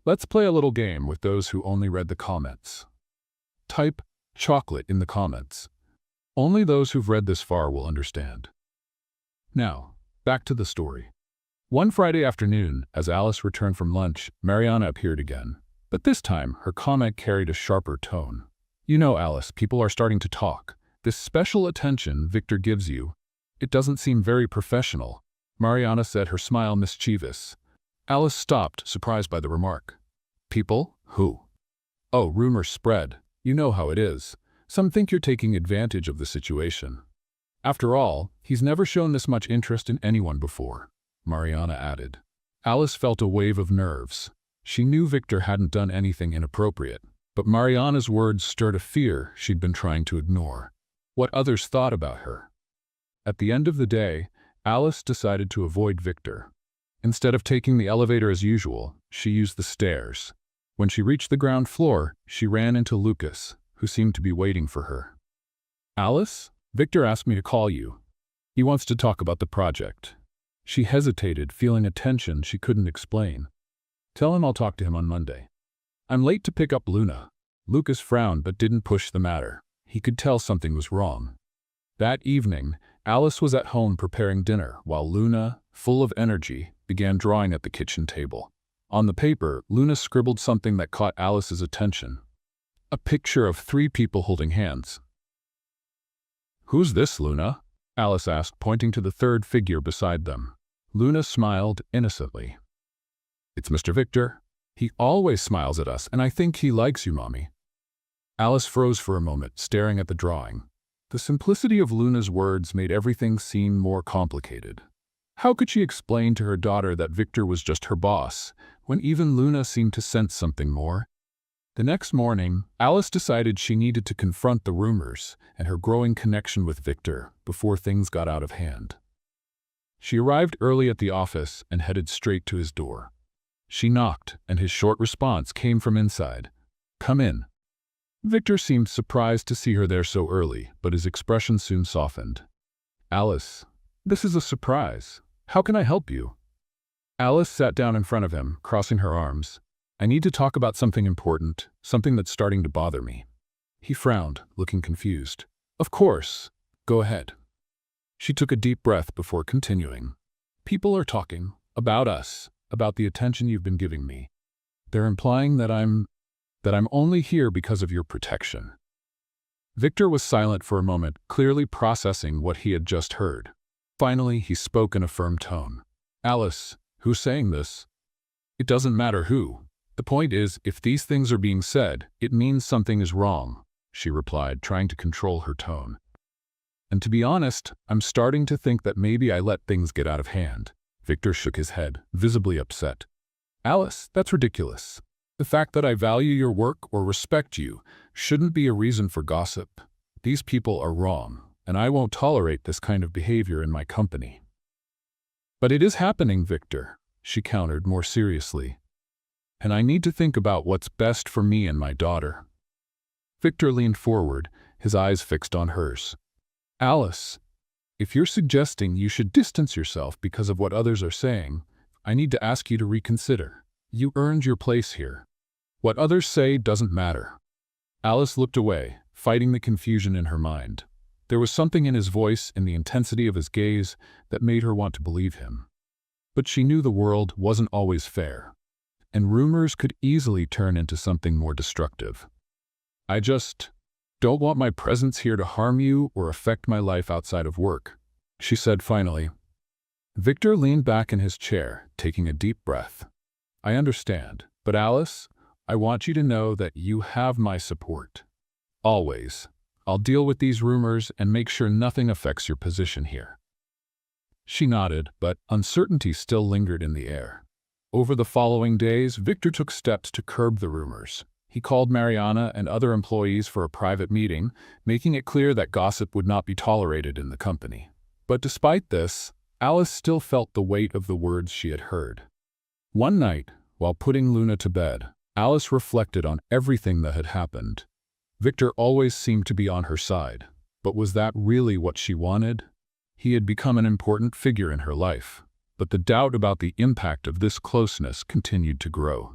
Let's play a little game with those who only read the comments. Type chocolate in the comments. Only those who've read this far will understand. Now, back to the story. One Friday afternoon, as Alice returned from lunch, Mariana appeared again. But this time, her comment carried a sharper tone. You know, Alice, people are starting to talk. This special attention Victor gives you, it doesn't seem very professional, Mariana said, her smile mischievous. Alice stopped, surprised by the remark. People? Who? Oh, rumors spread. You know how it is. Some think you're taking advantage of the situation. After all, he's never shown this much interest in anyone before, Mariana added. Alice felt a wave of nerves. She knew Victor hadn't done anything inappropriate, but Mariana's words stirred a fear she'd been trying to ignore. What others thought about her. At the end of the day, Alice decided to avoid Victor. Instead of taking the elevator as usual, she used the stairs. When she reached the ground floor, she ran into Lucas, who seemed to be waiting for her. Alice, Victor asked me to call you. He wants to talk about the project. She hesitated, feeling a tension she couldn't explain. Tell him I'll talk to him on Monday. I'm late to pick up Luna. Lucas frowned but didn't push the matter. He could tell something was wrong. That evening, Alice was at home preparing dinner while Luna, full of energy, began drawing at the kitchen table. On the paper, Luna scribbled something that caught Alice's attention. A picture of 3 people holding hands. Who's this, Luna? Alice asked, pointing to the third figure beside them. Luna smiled innocently. It's Mr. Victor. He always smiles at us, and I think he likes you, Mommy. Alice froze for a moment, staring at the drawing. The simplicity of Luna's words made everything seem more complicated. How could she explain to her daughter that Victor was just her boss, when even Luna seemed to sense something more? The next morning, Alice decided she needed to confront the rumors and her growing connection with Victor before things got out of hand. She arrived early at the office and headed straight to his door. She knocked, and his short response came from inside. Come in. Victor seemed surprised to see her there so early, but his expression soon softened. Alice, this is a surprise. How can I help you? Alice sat down in front of him, crossing her arms. I need to talk about something important, something that's starting to bother me. He frowned, looking confused. Of course. Go ahead. She took a deep breath before continuing. People are talking about us, about the attention you've been giving me. They're implying that I'm only here because of your protection. Victor was silent for a moment, clearly processing what he had just heard. Finally, he spoke in a firm tone. Alice, who's saying this? It doesn't matter who. The point is, if these things are being said, it means something is wrong, she replied, trying to control her tone. And to be honest, I'm starting to think that maybe I let things get out of hand. Victor shook his head, visibly upset. Alice, that's ridiculous. The fact that I value your work or respect you shouldn't be a reason for gossip. These people are wrong, and I won't tolerate this kind of behavior in my company. But it is happening, Victor, she countered more seriously. And I need to think about what's best for me and my daughter. Victor leaned forward, his eyes fixed on hers. Alice, if you're suggesting you should distance yourself because of what others are saying, I need to ask you to reconsider. You earned your place here. What others say doesn't matter. Alice looked away, fighting the confusion in her mind. There was something in his voice and the intensity of his gaze that made her want to believe him. But she knew the world wasn't always fair, and rumors could easily turn into something more destructive. I just don't want my presence here to harm you or affect my life outside of work, she said finally. Victor leaned back in his chair, taking a deep breath. I understand, but Alice, I want you to know that you have my support. Always. I'll deal with these rumors and make sure nothing affects your position here. She nodded, but uncertainty still lingered in the air. Over the following days, Victor took steps to curb the rumors. He called Mariana and other employees for a private meeting, making it clear that gossip would not be tolerated in the company. But despite this, Alice still felt the weight of the words she had heard. One night, while putting Luna to bed, Alice reflected on everything that had happened. Victor always seemed to be on her side, but was that really what she wanted? He had become an important figure in her life, but the doubt about the impact of this closeness continued to grow.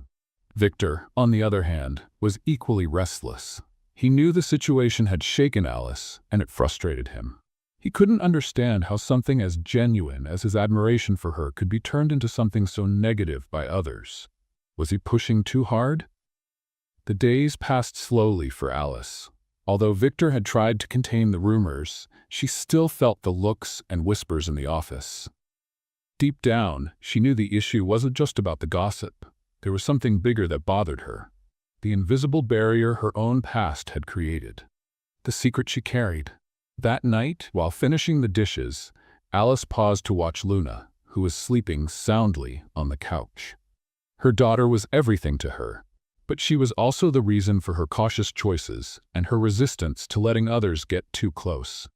Victor, on the other hand, was equally restless. He knew the situation had shaken Alice, and it frustrated him. He couldn't understand how something as genuine as his admiration for her could be turned into something so negative by others. Was he pushing too hard? The days passed slowly for Alice. Although Victor had tried to contain the rumors, she still felt the looks and whispers in the office. Deep down, she knew the issue wasn't just about the gossip. There was something bigger that bothered her. The invisible barrier her own past had created. The secret she carried. That night, while finishing the dishes, Alice paused to watch Luna, who was sleeping soundly on the couch. Her daughter was everything to her, but she was also the reason for her cautious choices and her resistance to letting others get too close.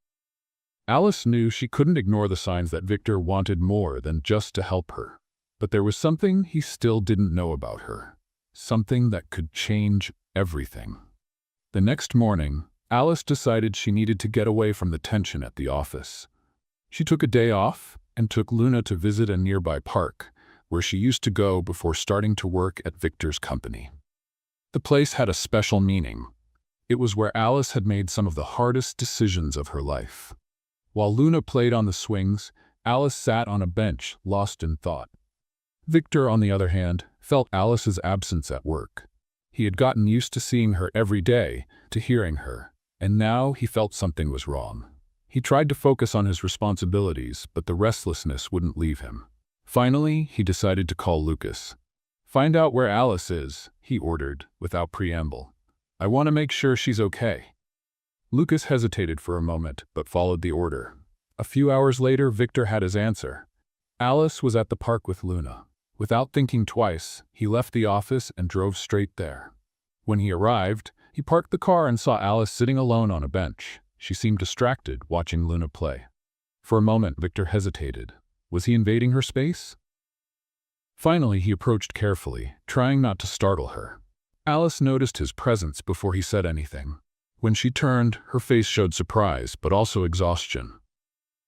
Alice knew she couldn't ignore the signs that Victor wanted more than just to help her, but there was something he still didn't know about her, something that could change everything. The next morning, Alice decided she needed to get away from the tension at the office. She took a day off and took Luna to visit a nearby park, where she used to go before starting to work at Victor's company. The place had a special meaning. It was where Alice had made some of the hardest decisions of her life. While Luna played on the swings, Alice sat on a bench, lost in thought. Victor, on the other hand, felt Alice's absence at work. He had gotten used to seeing her every day, to hearing her, and now he felt something was wrong. He tried to focus on his responsibilities, but the restlessness wouldn't leave him. Finally, he decided to call Lucas. "Find out where Alice is," he ordered, without preamble. "I want to make sure she's okay." Lucas hesitated for a moment, but followed the order. A few hours later, Victor had his answer. Alice was at the park with Luna. Without thinking twice, he left the office and drove straight there. When he arrived, he parked the car and saw Alice sitting alone on a bench. She seemed distracted, watching Luna play. For a moment, Victor hesitated. Was he invading her space? Finally, he approached carefully, trying not to startle her. Alice noticed his presence before he said anything. When she turned, her face showed surprise, but also exhaustion.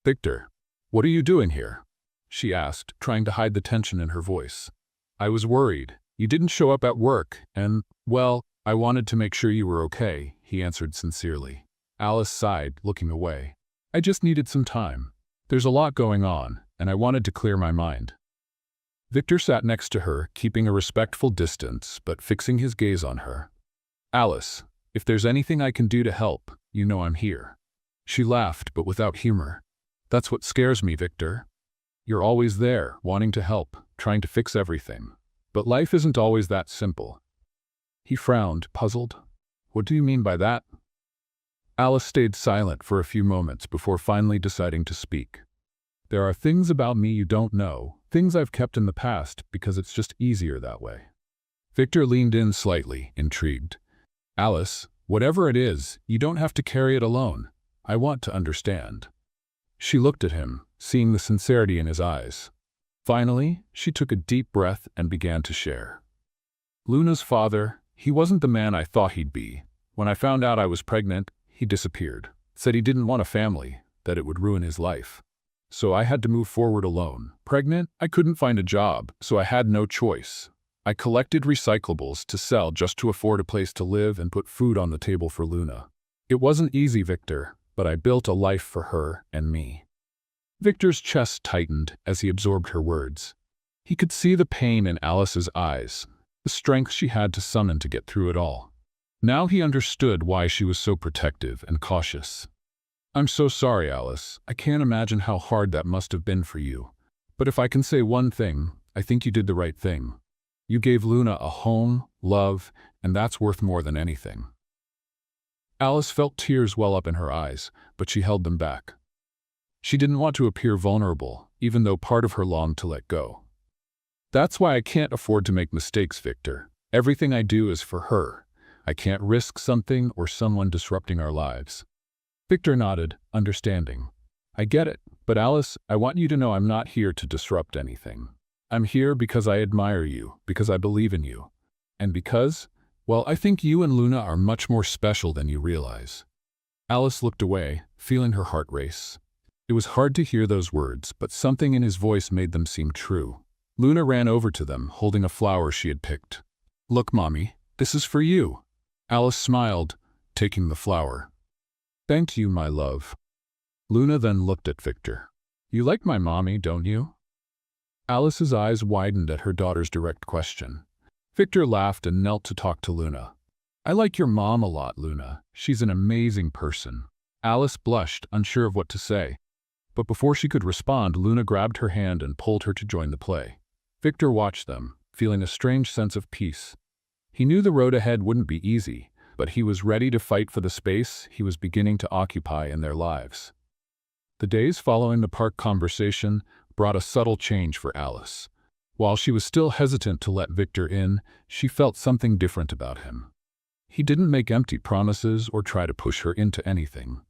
"Victor, what are you doing here?" she asked, trying to hide the tension in her voice. "I was worried. You didn't show up at work, and, well, I wanted to make sure you were okay," he answered sincerely. Alice sighed, looking away. "I just needed some time. There's a lot going on, and I wanted to clear my mind." Victor sat next to her, keeping a respectful distance, but fixing his gaze on her. "Alice, if there's anything I can do to help, you know I'm here." She laughed, but without humor. "That's what scares me, Victor. You're always there, wanting to help, trying to fix everything. But life isn't always that simple." He frowned, puzzled. "What do you mean by that?" Alice stayed silent for a few moments before finally deciding to speak. "There are things about me you don't know, things I've kept in the past because it's just easier that way." Victor leaned in slightly, intrigued. "Alice, whatever it is, you don't have to carry it alone. I want to understand." She looked at him, seeing the sincerity in his eyes. Finally, she took a deep breath and began to share. "Luna's father, he wasn't the man I thought he'd be. When I found out I was pregnant, he disappeared. Said he didn't want a family, that it would ruin his life. So I had to move forward alone. Pregnant, I couldn't find a job, so I had no choice. I collected recyclables to sell just to afford a place to live and put food on the table for Luna. It wasn't easy, Victor, but I built a life for her and me." Victor's chest tightened as he absorbed her words. He could see the pain in Alice's eyes, the strength she had to summon to get through it all. Now he understood why she was so protective and cautious. "I'm so sorry, Alice. I can't imagine how hard that must have been for you. But if I can say one thing, I think you did the right thing. You gave Luna a home, love, and that's worth more than anything." Alice felt tears well up in her eyes, but she held them back. She didn't want to appear vulnerable, even though part of her longed to let go. "That's why I can't afford to make mistakes, Victor. Everything I do is for her. I can't risk something or someone disrupting our lives. Victor nodded, understanding. I get it, but Alice, I want you to know I'm not here to disrupt anything. I'm here because I admire you, because I believe in you. And because, well, I think you and Luna are much more special than you realize. Alice looked away, feeling her heart race. It was hard to hear those words, but something in his voice made them seem true. Luna ran over to them, holding a flower she had picked. Look, Mommy, this is for you. Alice smiled, taking the flower. Thank you, my love. Luna then looked at Victor. You like my mommy, don't you? Alice's eyes widened at her daughter's direct question. Victor laughed and knelt to talk to Luna. I like your mom a lot, Luna. She's an amazing person. Alice blushed, unsure of what to say. But before she could respond, Luna grabbed her hand and pulled her to join the play. Victor watched them, feeling a strange sense of peace. He knew the road ahead wouldn't be easy, but he was ready to fight for the space he was beginning to occupy in their lives. The days following the park conversation brought a subtle change for Alice. While she was still hesitant to let Victor in, she felt something different about him. He didn't make empty promises or try to push her into anything.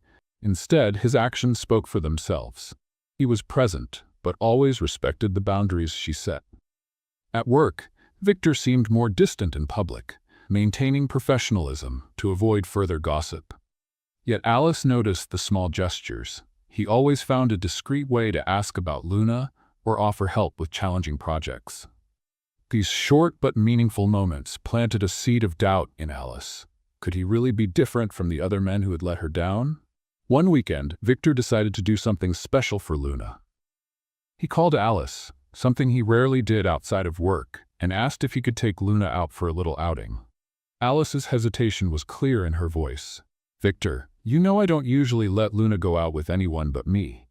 Instead, his actions spoke for themselves. He was present, but always respected the boundaries she set. At work, Victor seemed more distant in public, maintaining professionalism to avoid further gossip. Yet Alice noticed the small gestures. He always found a discreet way to ask about Luna or offer help with challenging projects. These short but meaningful moments planted a seed of doubt in Alice. Could he really be different from the other men who had let her down? One weekend, Victor decided to do something special for Luna. He called Alice, something he rarely did outside of work, and asked if he could take Luna out for a little outing. Alice's hesitation was clear in her voice. Victor, you know I don't usually let Luna go out with anyone but me.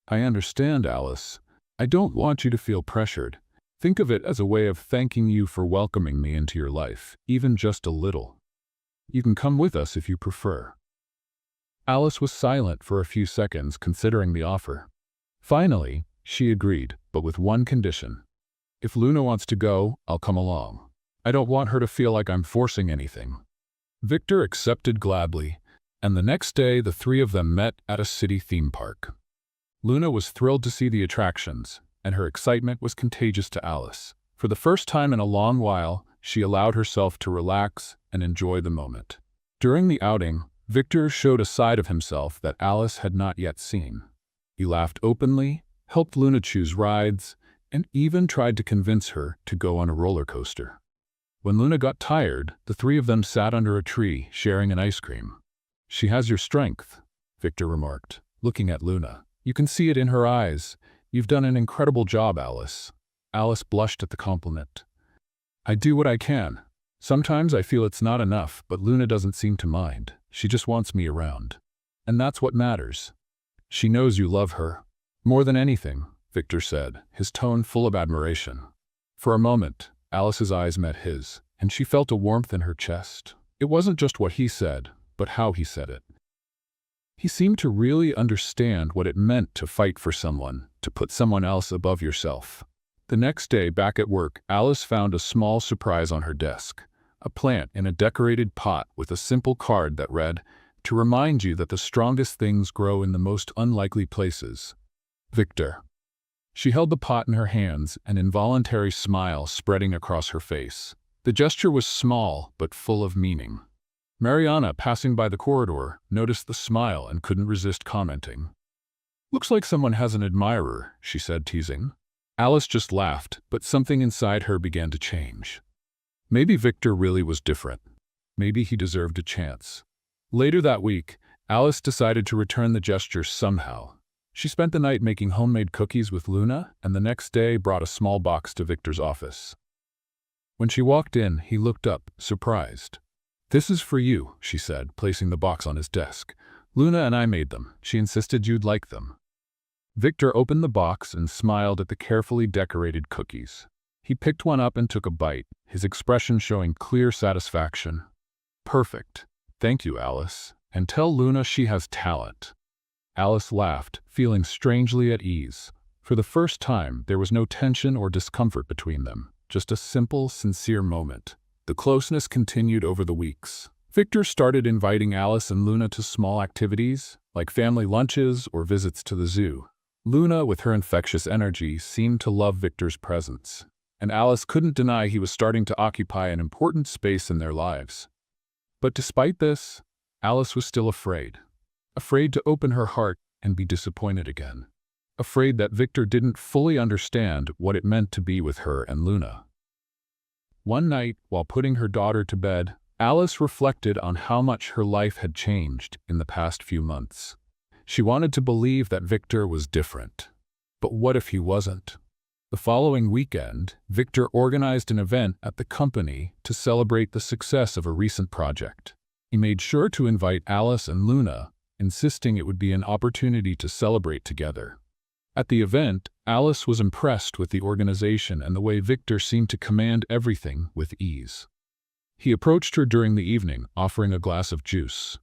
I understand, Alice. I don't want you to feel pressured. Think of it as a way of thanking you for welcoming me into your life, even just a little. You can come with us if you prefer. Alice was silent for a few seconds, considering the offer. Finally, she agreed, but with one condition. If Luna wants to go, I'll come along. I don't want her to feel like I'm forcing anything. Victor accepted gladly, and the next day the three of them met at a city theme park. Luna was thrilled to see the attractions, and her excitement was contagious to Alice. For the first time in a long while, she allowed herself to relax and enjoy the moment. During the outing, Victor showed a side of himself that Alice had not yet seen. He laughed openly, helped Luna choose rides, and even tried to convince her to go on a roller coaster. When Luna got tired, the three of them sat under a tree, sharing an ice cream. She has your strength, Victor remarked, looking at Luna. You can see it in her eyes. You've done an incredible job, Alice. Alice blushed at the compliment. I do what I can. Sometimes I feel it's not enough, but Luna doesn't seem to mind. She just wants me around. And that's what matters. She knows you love her. More than anything, Victor said, his tone full of admiration. For a moment, Alice's eyes met his, and she felt a warmth in her chest. It wasn't just what he said, but how he said it. He seemed to really understand what it meant to fight for someone, to put someone else above yourself. The next day, back at work, Alice found a small surprise on her desk. A plant in a decorated pot with a simple card that read, "To remind you that the strongest things grow in the most unlikely places. Victor." She held the pot in her hands, an involuntary smile spreading across her face. The gesture was small, but full of meaning. Mariana, passing by the corridor, noticed the smile and couldn't resist commenting. Looks like someone has an admirer, she said, teasing. Alice just laughed, but something inside her began to change. Maybe Victor really was different. Maybe he deserved a chance. Later that week, Alice decided to return the gesture somehow. She spent the night making homemade cookies with Luna, and the next day brought a small box to Victor's office. When she walked in, he looked up, surprised. "This is for you," she said, placing the box on his desk. "Luna and I made them. She insisted you'd like them." Victor opened the box and smiled at the carefully decorated cookies. He picked one up and took a bite, his expression showing clear satisfaction. "Perfect. Thank you, Alice. And tell Luna she has talent." Alice laughed, feeling strangely at ease. For the first time, there was no tension or discomfort between them, just a simple, sincere moment. The closeness continued over the weeks. Victor started inviting Alice and Luna to small activities, like family lunches or visits to the zoo. Luna, with her infectious energy, seemed to love Victor's presence, and Alice couldn't deny he was starting to occupy an important space in their lives. But despite this, Alice was still afraid. Afraid to open her heart and be disappointed again. Afraid that Victor didn't fully understand what it meant to be with her and Luna. One night, while putting her daughter to bed, Alice reflected on how much her life had changed in the past few months. She wanted to believe that Victor was different. But what if he wasn't? The following weekend, Victor organized an event at the company to celebrate the success of a recent project. He made sure to invite Alice and Luna, insisting it would be an opportunity to celebrate together. At the event, Alice was impressed with the organization and the way Victor seemed to command everything with ease. He approached her during the evening, offering a glass of juice.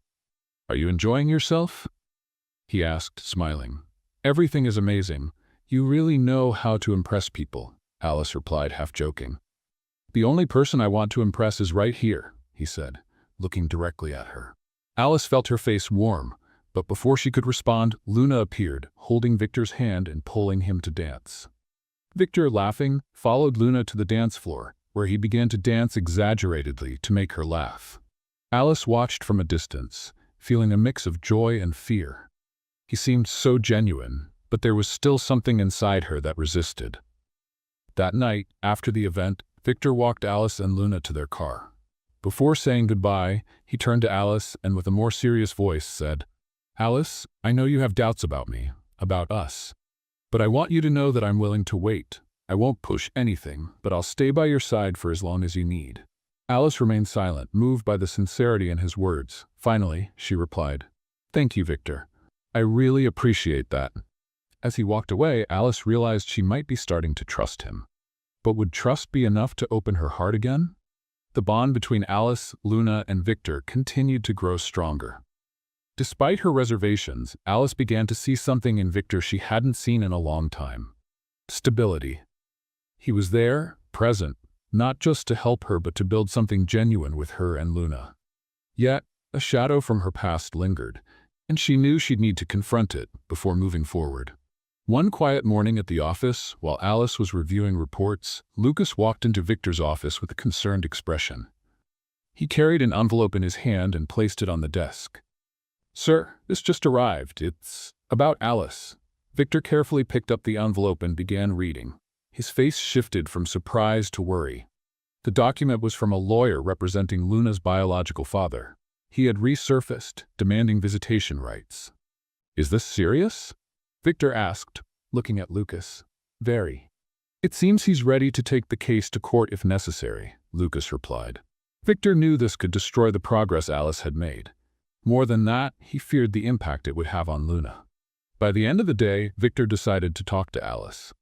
"Are you enjoying yourself?" he asked, smiling. "Everything is amazing. You really know how to impress people," Alice replied, half joking. "The only person I want to impress is right here," he said, looking directly at her. Alice felt her face warm, but before she could respond, Luna appeared, holding Victor's hand and pulling him to dance. Victor, laughing, followed Luna to the dance floor, where he began to dance exaggeratedly to make her laugh. Alice watched from a distance, feeling a mix of joy and fear. He seemed so genuine, but there was still something inside her that resisted. That night, after the event, Victor walked Alice and Luna to their car. Before saying goodbye, he turned to Alice and with a more serious voice said, "Alice, I know you have doubts about me, about us. But I want you to know that I'm willing to wait. I won't push anything, but I'll stay by your side for as long as you need." Alice remained silent, moved by the sincerity in his words. Finally, she replied, "Thank you, Victor. I really appreciate that." As he walked away, Alice realized she might be starting to trust him. But would trust be enough to open her heart again? The bond between Alice, Luna, and Victor continued to grow stronger. Despite her reservations, Alice began to see something in Victor she hadn't seen in a long time. Stability. He was there, present, not just to help her but to build something genuine with her and Luna. Yet, a shadow from her past lingered, and she knew she'd need to confront it before moving forward. One quiet morning at the office, while Alice was reviewing reports, Lucas walked into Victor's office with a concerned expression. He carried an envelope in his hand and placed it on the desk. "Sir, this just arrived. It's about Alice." Victor carefully picked up the envelope and began reading. His face shifted from surprise to worry. The document was from a lawyer representing Luna's biological father. He had resurfaced, demanding visitation rights. "Is this serious?" Victor asked, looking at Lucas. "Very. It seems he's ready to take the case to court if necessary," Lucas replied. Victor knew this could destroy the progress Alice had made. More than that, he feared the impact it would have on Luna. By the end of the day, Victor decided to talk to Alice.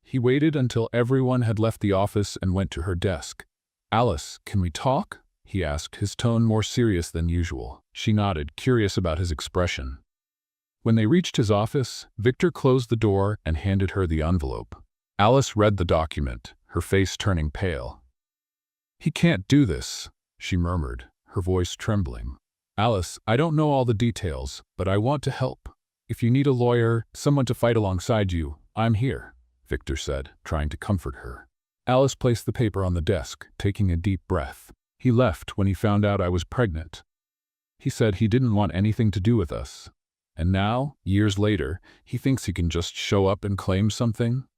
He waited until everyone had left the office and went to her desk. "Alice, can we talk?" he asked, his tone more serious than usual. She nodded, curious about his expression. When they reached his office, Victor closed the door and handed her the envelope. Alice read the document, her face turning pale. "He can't do this," she murmured, her voice trembling. "Alice, I don't know all the details, but I want to help. If you need a lawyer, someone to fight alongside you, I'm here," Victor said, trying to comfort her. Alice placed the paper on the desk, taking a deep breath. "He left when he found out I was pregnant. He said he didn't want anything to do with us. And now, years later, he thinks he can just show up and claim something?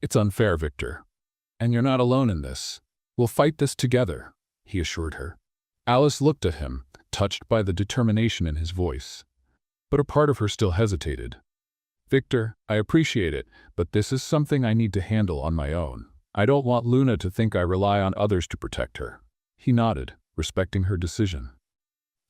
It's unfair, Victor. And you're not alone in this. We'll fight this together," he assured her. Alice looked at him, touched by the determination in his voice. But a part of her still hesitated. "Victor, I appreciate it, but this is something I need to handle on my own. I don't want Luna to think I rely on others to protect her." He nodded, respecting her decision.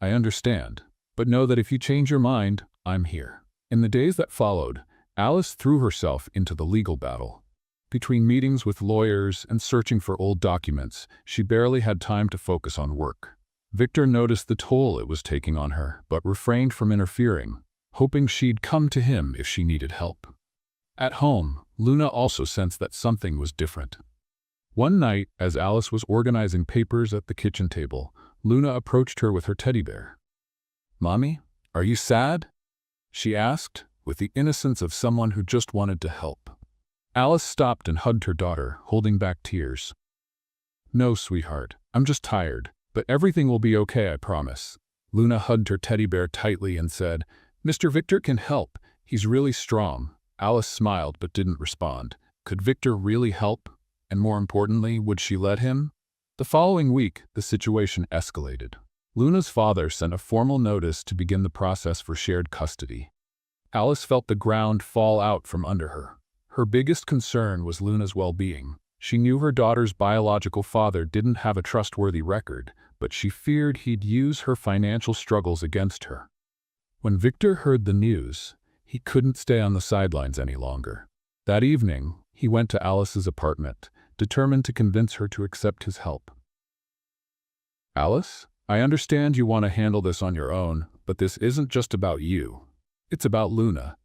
"I understand, but know that if you change your mind, I'm here." In the days that followed, Alice threw herself into the legal battle. Between meetings with lawyers and searching for old documents, she barely had time to focus on work. Victor noticed the toll it was taking on her, but refrained from interfering, hoping she'd come to him if she needed help. At home, Luna also sensed that something was different. One night, as Alice was organizing papers at the kitchen table, Luna approached her with her teddy bear. "Mommy, are you sad?" she asked, with the innocence of someone who just wanted to help. Alice stopped and hugged her daughter, holding back tears. "No, sweetheart, I'm just tired, but everything will be okay, I promise." Luna hugged her teddy bear tightly and said, "Mr. Victor can help. He's really strong." Alice smiled but didn't respond. Could Victor really help? And more importantly, would she let him? The following week, the situation escalated. Luna's father sent a formal notice to begin the process for shared custody. Alice felt the ground fall out from under her. Her biggest concern was Luna's well-being. She knew her daughter's biological father didn't have a trustworthy record, but she feared he'd use her financial struggles against her. When Victor heard the news, he couldn't stay on the sidelines any longer. That evening, he went to Alice's apartment, determined to convince her to accept his help. "Alice, I understand you want to handle this on your own, but this isn't just about you. It's about Luna.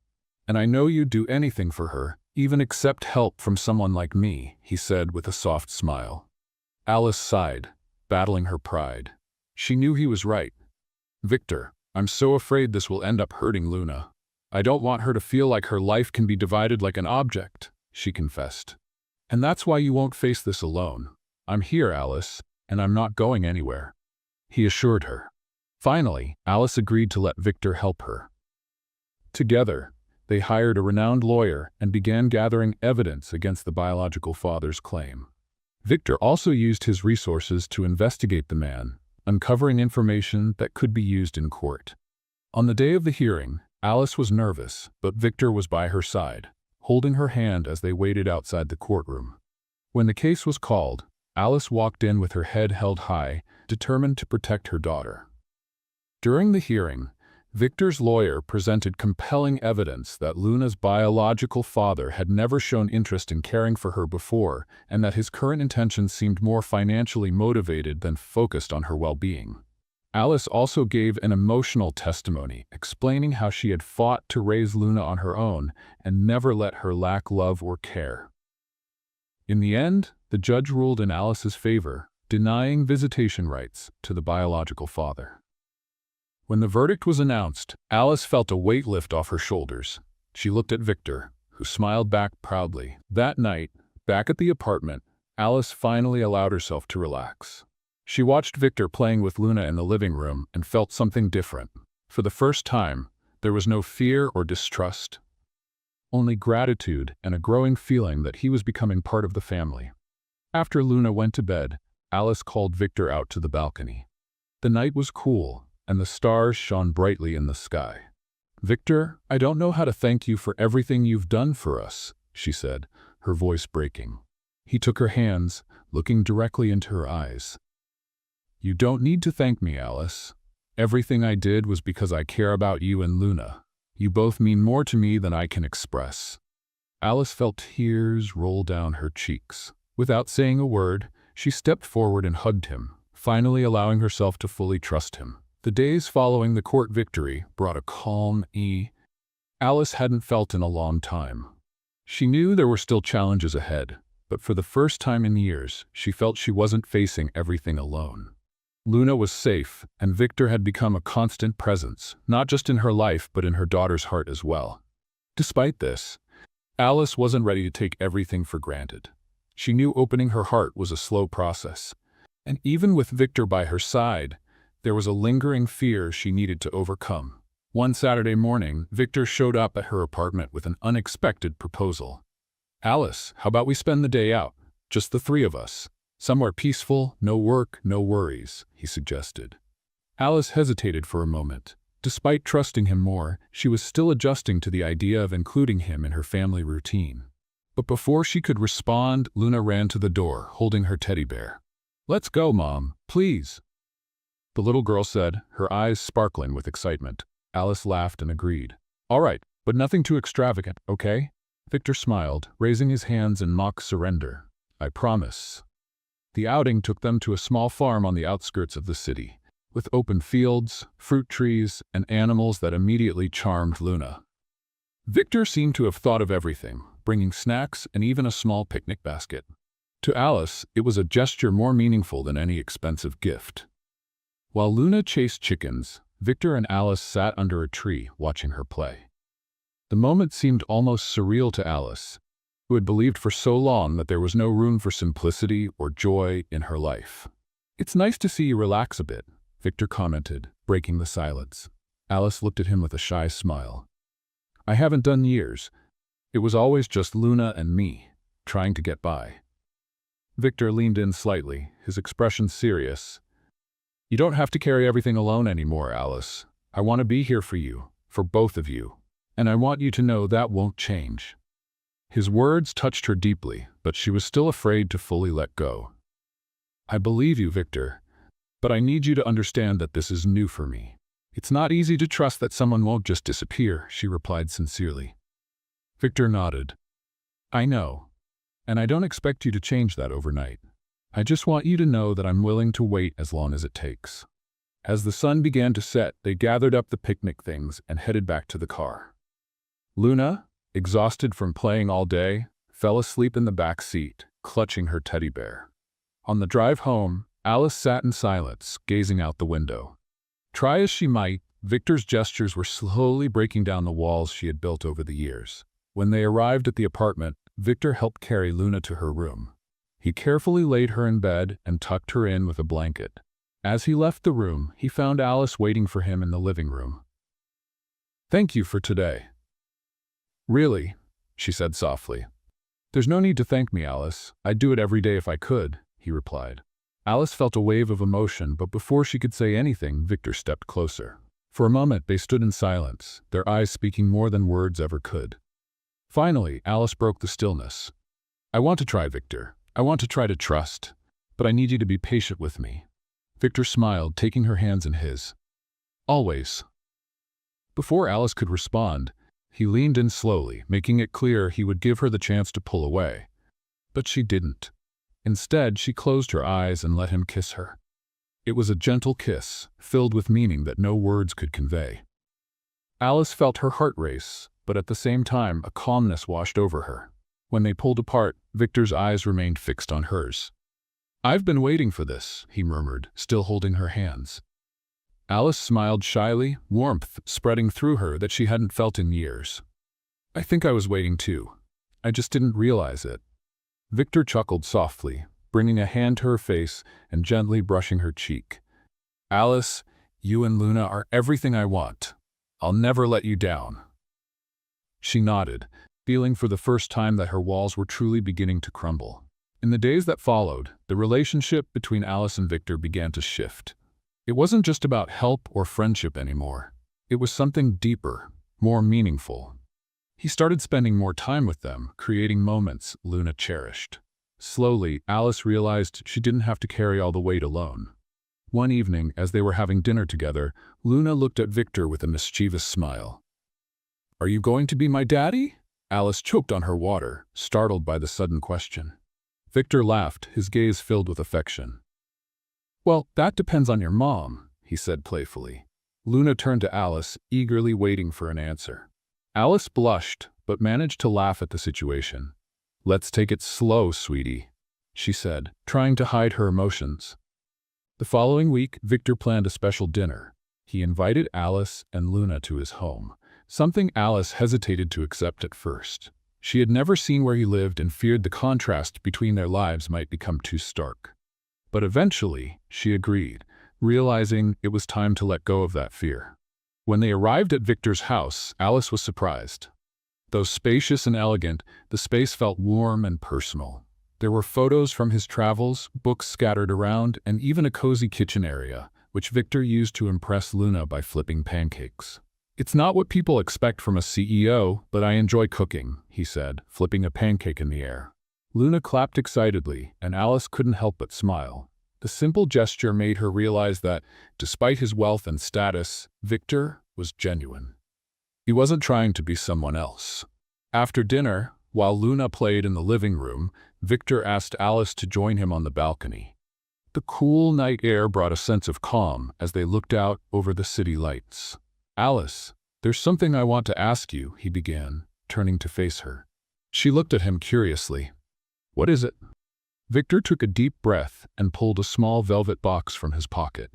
And I know you'd do anything for her, even accept help from someone like me," he said with a soft smile. Alice sighed, battling her pride. She knew he was right. "Victor, I'm so afraid this will end up hurting Luna. I don't want her to feel like her life can be divided like an object," she confessed. "And that's why you won't face this alone. I'm here, Alice, and I'm not going anywhere," he assured her. Finally, Alice agreed to let Victor help her. Together, they hired a renowned lawyer and began gathering evidence against the biological father's claim. Victor also used his resources to investigate the man, uncovering information that could be used in court. On the day of the hearing, Alice was nervous, but Victor was by her side, holding her hand as they waited outside the courtroom. When the case was called, Alice walked in with her head held high, determined to protect her daughter. During the hearing, Victor's lawyer presented compelling evidence that Luna's biological father had never shown interest in caring for her before, and that his current intentions seemed more financially motivated than focused on her well-being. Alice also gave an emotional testimony, explaining how she had fought to raise Luna on her own and never let her lack love or care. In the end, the judge ruled in Alice's favor, denying visitation rights to the biological father. When the verdict was announced, Alice felt a weight lift off her shoulders. She looked at Victor, who smiled back proudly. That night, back at the apartment, Alice finally allowed herself to relax. She watched Victor playing with Luna in the living room and felt something different. For the first time, there was no fear or distrust, only gratitude and a growing feeling that he was becoming part of the family. After Luna went to bed, Alice called Victor out to the balcony. The night was cool, and the stars shone brightly in the sky. "Victor, I don't know how to thank you for everything you've done for us," she said, her voice breaking. He took her hands, looking directly into her eyes. "You don't need to thank me, Alice. Everything I did was because I care about you and Luna. You both mean more to me than I can express." Alice felt tears roll down her cheeks. Without saying a word, she stepped forward and hugged him, finally allowing herself to fully trust him. The days following the court victory brought a calm Alice hadn't felt in a long time. She knew there were still challenges ahead, but for the first time in years, she felt she wasn't facing everything alone. Luna was safe, and Victor had become a constant presence, not just in her life but in her daughter's heart as well. Despite this, Alice wasn't ready to take everything for granted. She knew opening her heart was a slow process, and even with Victor by her side, there was a lingering fear she needed to overcome. One Saturday morning, Victor showed up at her apartment with an unexpected proposal. "Alice, how about we spend the day out? Just the three of us. Somewhere peaceful, no work, no worries," he suggested. Alice hesitated for a moment. Despite trusting him more, she was still adjusting to the idea of including him in her family routine. But before she could respond, Luna ran to the door, holding her teddy bear. "Let's go, Mom, please," the little girl said, her eyes sparkling with excitement. Alice laughed and agreed. "All right, but nothing too extravagant, okay?" Victor smiled, raising his hands in mock surrender. "I promise." The outing took them to a small farm on the outskirts of the city, with open fields, fruit trees, and animals that immediately charmed Luna. Victor seemed to have thought of everything, bringing snacks and even a small picnic basket. To Alice, it was a gesture more meaningful than any expensive gift. While Luna chased chickens, Victor and Alice sat under a tree watching her play. The moment seemed almost surreal to Alice, who had believed for so long that there was no room for simplicity or joy in her life. "It's nice to see you relax a bit," Victor commented, breaking the silence. Alice looked at him with a shy smile. "I haven't done years. It was always just Luna and me, trying to get by." Victor leaned in slightly, his expression serious. "You don't have to carry everything alone anymore, Alice. I want to be here for you, for both of you. And I want you to know that won't change." His words touched her deeply, but she was still afraid to fully let go. "I believe you, Victor, but I need you to understand that this is new for me. It's not easy to trust that someone won't just disappear," she replied sincerely. Victor nodded. "I know, and I don't expect you to change that overnight. I just want you to know that I'm willing to wait as long as it takes." As the sun began to set, they gathered up the picnic things and headed back to the car. Luna, exhausted from playing all day, fell asleep in the back seat, clutching her teddy bear. On the drive home, Alice sat in silence, gazing out the window. Try as she might, Victor's gestures were slowly breaking down the walls she had built over the years. When they arrived at the apartment, Victor helped carry Luna to her room. He carefully laid her in bed and tucked her in with a blanket. As he left the room, he found Alice waiting for him in the living room. "Thank you for today." "Really?" she said softly. "There's no need to thank me, Alice. I'd do it every day if I could," he replied. Alice felt a wave of emotion, but before she could say anything, Victor stepped closer. For a moment, they stood in silence, their eyes speaking more than words ever could. Finally, Alice broke the stillness. "I want to try, Victor. I want to try to trust, but I need you to be patient with me." Victor smiled, taking her hands in his. "Always." Before Alice could respond, he leaned in slowly, making it clear he would give her the chance to pull away. But she didn't. Instead, she closed her eyes and let him kiss her. It was a gentle kiss, filled with meaning that no words could convey. Alice felt her heart race, but at the same time, a calmness washed over her. When they pulled apart, Victor's eyes remained fixed on hers. "I've been waiting for this," he murmured, still holding her hands. Alice smiled shyly, warmth spreading through her that she hadn't felt in years. "I think I was waiting too. I just didn't realize it." Victor chuckled softly, bringing a hand to her face and gently brushing her cheek. "Alice, you and Luna are everything I want. I'll never let you down." She nodded, feeling for the first time that her walls were truly beginning to crumble. In the days that followed, the relationship between Alice and Victor began to shift. It wasn't just about help or friendship anymore. It was something deeper, more meaningful. He started spending more time with them, creating moments Luna cherished. Slowly, Alice realized she didn't have to carry all the weight alone. One evening, as they were having dinner together, Luna looked at Victor with a mischievous smile. "Are you going to be my daddy?" Alice choked on her water, startled by the sudden question. Victor laughed, his gaze filled with affection. "Well, that depends on your mom," he said playfully. Luna turned to Alice, eagerly waiting for an answer. Alice blushed, but managed to laugh at the situation. "Let's take it slow, sweetie," she said, trying to hide her emotions. The following week, Victor planned a special dinner. He invited Alice and Luna to his home, something Alice hesitated to accept at first. She had never seen where he lived and feared the contrast between their lives might become too stark. But eventually, she agreed, realizing it was time to let go of that fear. When they arrived at Victor's house, Alice was surprised. Though spacious and elegant, the space felt warm and personal. There were photos from his travels, books scattered around, and even a cozy kitchen area, which Victor used to impress Luna by flipping pancakes. "It's not what people expect from a CEO, but I enjoy cooking," he said, flipping a pancake in the air. Luna clapped excitedly, and Alice couldn't help but smile. The simple gesture made her realize that, despite his wealth and status, Victor was genuine. He wasn't trying to be someone else. After dinner, while Luna played in the living room, Victor asked Alice to join him on the balcony. The cool night air brought a sense of calm as they looked out over the city lights. "Alice, there's something I want to ask you," he began, turning to face her. She looked at him curiously. "What is it?" Victor took a deep breath and pulled a small velvet box from his pocket.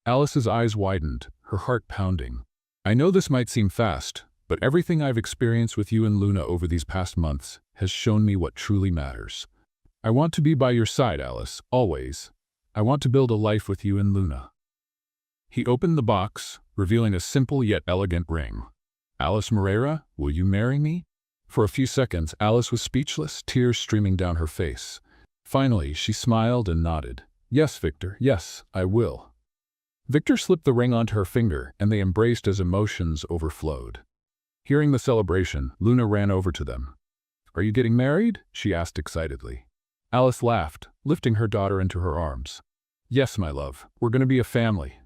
Alice's eyes widened, her heart pounding. I know this might seem fast, but everything I've experienced with you and Luna over these past months has shown me what truly matters. I want to be by your side, Alice, always. I want to build a life with you and Luna. He opened the box, revealing a simple yet elegant ring. Alice Moreira, will you marry me? For a few seconds, Alice was speechless, tears streaming down her face. Finally, she smiled and nodded. Yes, Victor, yes, I will. Victor slipped the ring onto her finger, and they embraced as emotions overflowed. Hearing the celebration, Luna ran over to them. Are you getting married? She asked excitedly. Alice laughed, lifting her daughter into her arms. Yes, my love, we're going to be a family.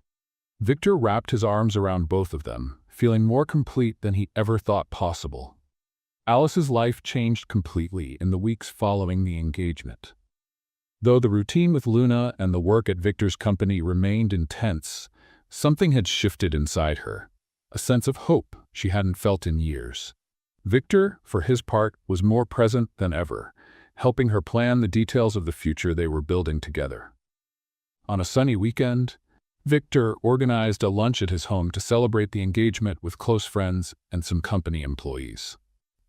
Victor wrapped his arms around both of them, feeling more complete than he ever thought possible. Alice's life changed completely in the weeks following the engagement. Though the routine with Luna and the work at Victor's company remained intense, something had shifted inside her, a sense of hope she hadn't felt in years. Victor, for his part, was more present than ever, helping her plan the details of the future they were building together. On a sunny weekend, Victor organized a lunch at his home to celebrate the engagement with close friends and some company employees.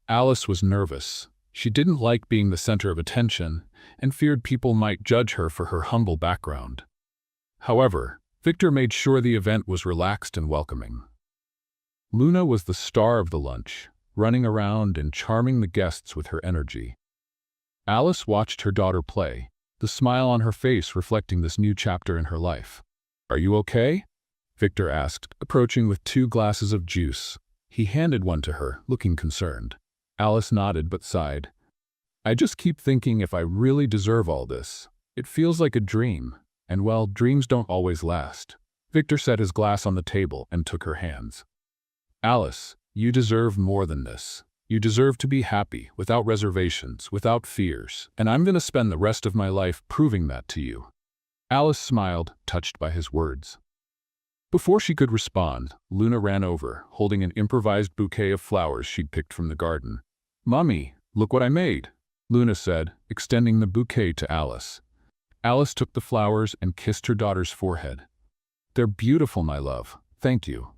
Alice was nervous. She didn't like being the center of attention and feared people might judge her for her humble background. However, Victor made sure the event was relaxed and welcoming. Luna was the star of the lunch, running around and charming the guests with her energy. Alice watched her daughter play, the smile on her face reflecting this new chapter in her life. Are you okay? Victor asked, approaching with 2 glasses of juice. He handed one to her, looking concerned. Alice nodded but sighed. I just keep thinking if I really deserve all this. It feels like a dream, and well, dreams don't always last. Victor set his glass on the table and took her hands. Alice, you deserve more than this. You deserve to be happy, without reservations, without fears, and I'm going to spend the rest of my life proving that to you. Alice smiled, touched by his words. Before she could respond, Luna ran over, holding an improvised bouquet of flowers she'd picked from the garden. Mommy, look what I made, Luna said, extending the bouquet to Alice. Alice took the flowers and kissed her daughter's forehead. They're beautiful, my love. Thank you.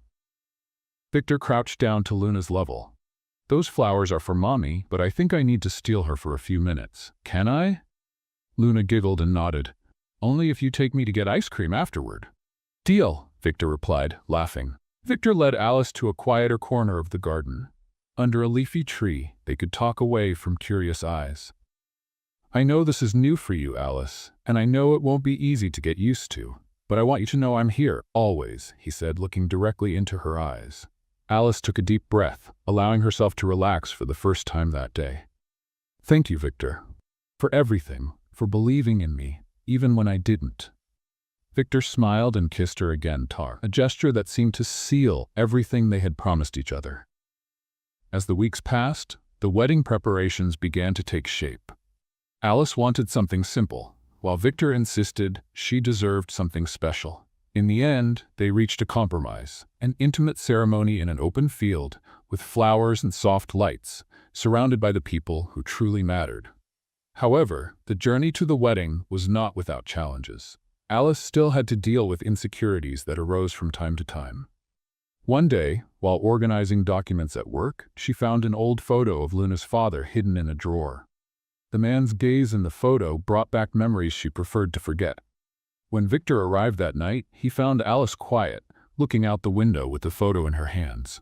Victor crouched down to Luna's level. Those flowers are for Mommy, but I think I need to steal her for a few minutes. Can I? Luna giggled and nodded. Only if you take me to get ice cream afterward. Deal, Victor replied, laughing. Victor led Alice to a quieter corner of the garden. Under a leafy tree, they could talk away from curious eyes. I know this is new for you, Alice, and I know it won't be easy to get used to, but I want you to know I'm here, always, he said, looking directly into her eyes. Alice took a deep breath, allowing herself to relax for the first time that day. Thank you, Victor, for everything, for believing in me, even when I didn't. Victor smiled and kissed her again, a gesture that seemed to seal everything they had promised each other. As the weeks passed, the wedding preparations began to take shape. Alice wanted something simple, while Victor insisted she deserved something special. In the end, they reached a compromise, an intimate ceremony in an open field, with flowers and soft lights, surrounded by the people who truly mattered. However, the journey to the wedding was not without challenges. Alice still had to deal with insecurities that arose from time to time. One day, while organizing documents at work, she found an old photo of Luna's father hidden in a drawer. The man's gaze in the photo brought back memories she preferred to forget. When Victor arrived that night, he found Alice quiet, looking out the window with the photo in her hands.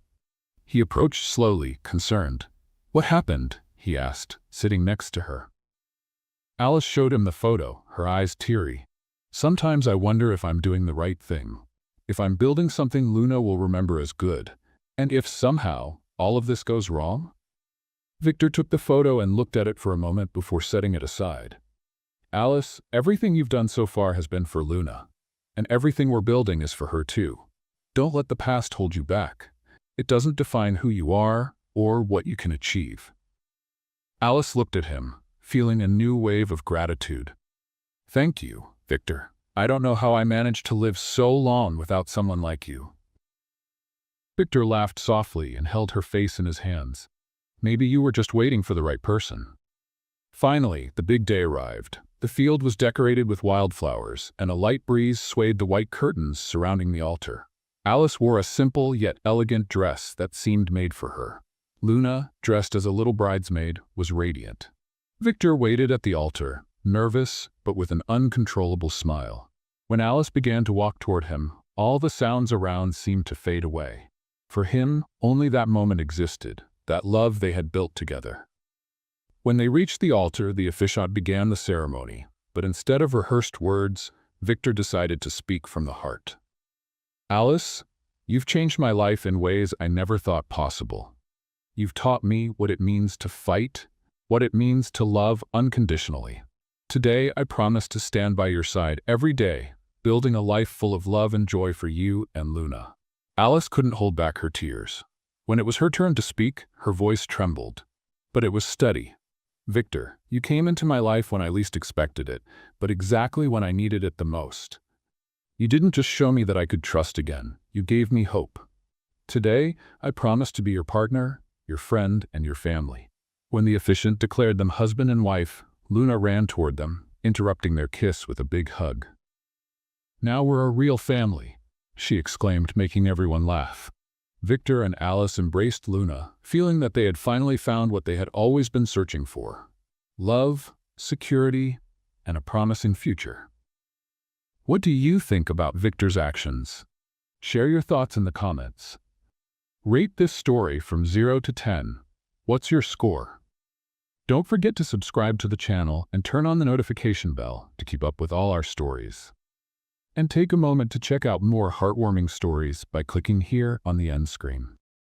He approached slowly, concerned. What happened? He asked, sitting next to her. Alice showed him the photo, her eyes teary. Sometimes I wonder if I'm doing the right thing. If I'm building something Luna will remember as good. And if somehow all of this goes wrong? Victor took the photo and looked at it for a moment before setting it aside. Alice, everything you've done so far has been for Luna. And everything we're building is for her too. Don't let the past hold you back. It doesn't define who you are or what you can achieve. Alice looked at him, feeling a new wave of gratitude. Thank you, Victor. I don't know how I managed to live so long without someone like you. Victor laughed softly and held her face in his hands. Maybe you were just waiting for the right person. Finally, the big day arrived. The field was decorated with wildflowers, and a light breeze swayed the white curtains surrounding the altar. Alice wore a simple yet elegant dress that seemed made for her. Luna, dressed as a little bridesmaid, was radiant. Victor waited at the altar, nervous but with an uncontrollable smile. When Alice began to walk toward him, all the sounds around seemed to fade away. For him, only that moment existed, that love they had built together. When they reached the altar, the officiant began the ceremony, but instead of rehearsed words, Victor decided to speak from the heart. Alice, you've changed my life in ways I never thought possible. You've taught me what it means to fight, what it means to love unconditionally. Today, I promise to stand by your side every day, building a life full of love and joy for you and Luna. Alice couldn't hold back her tears. When it was her turn to speak, her voice trembled. But it was steady. Victor, you came into my life when I least expected it, but exactly when I needed it the most. You didn't just show me that I could trust again, you gave me hope. Today, I promise to be your partner, your friend, and your family. When the officiant declared them husband and wife, Luna ran toward them, interrupting their kiss with a big hug. Now we're a real family, she exclaimed, making everyone laugh. Victor and Alice embraced Luna, feeling that they had finally found what they had always been searching for: love, security, and a promising future. What do you think about Victor's actions? Share your thoughts in the comments. Rate this story from 0 to 10. What's your score? Don't forget to subscribe to the channel and turn on the notification bell to keep up with all our stories. And take a moment to check out more heartwarming stories by clicking here on the end screen.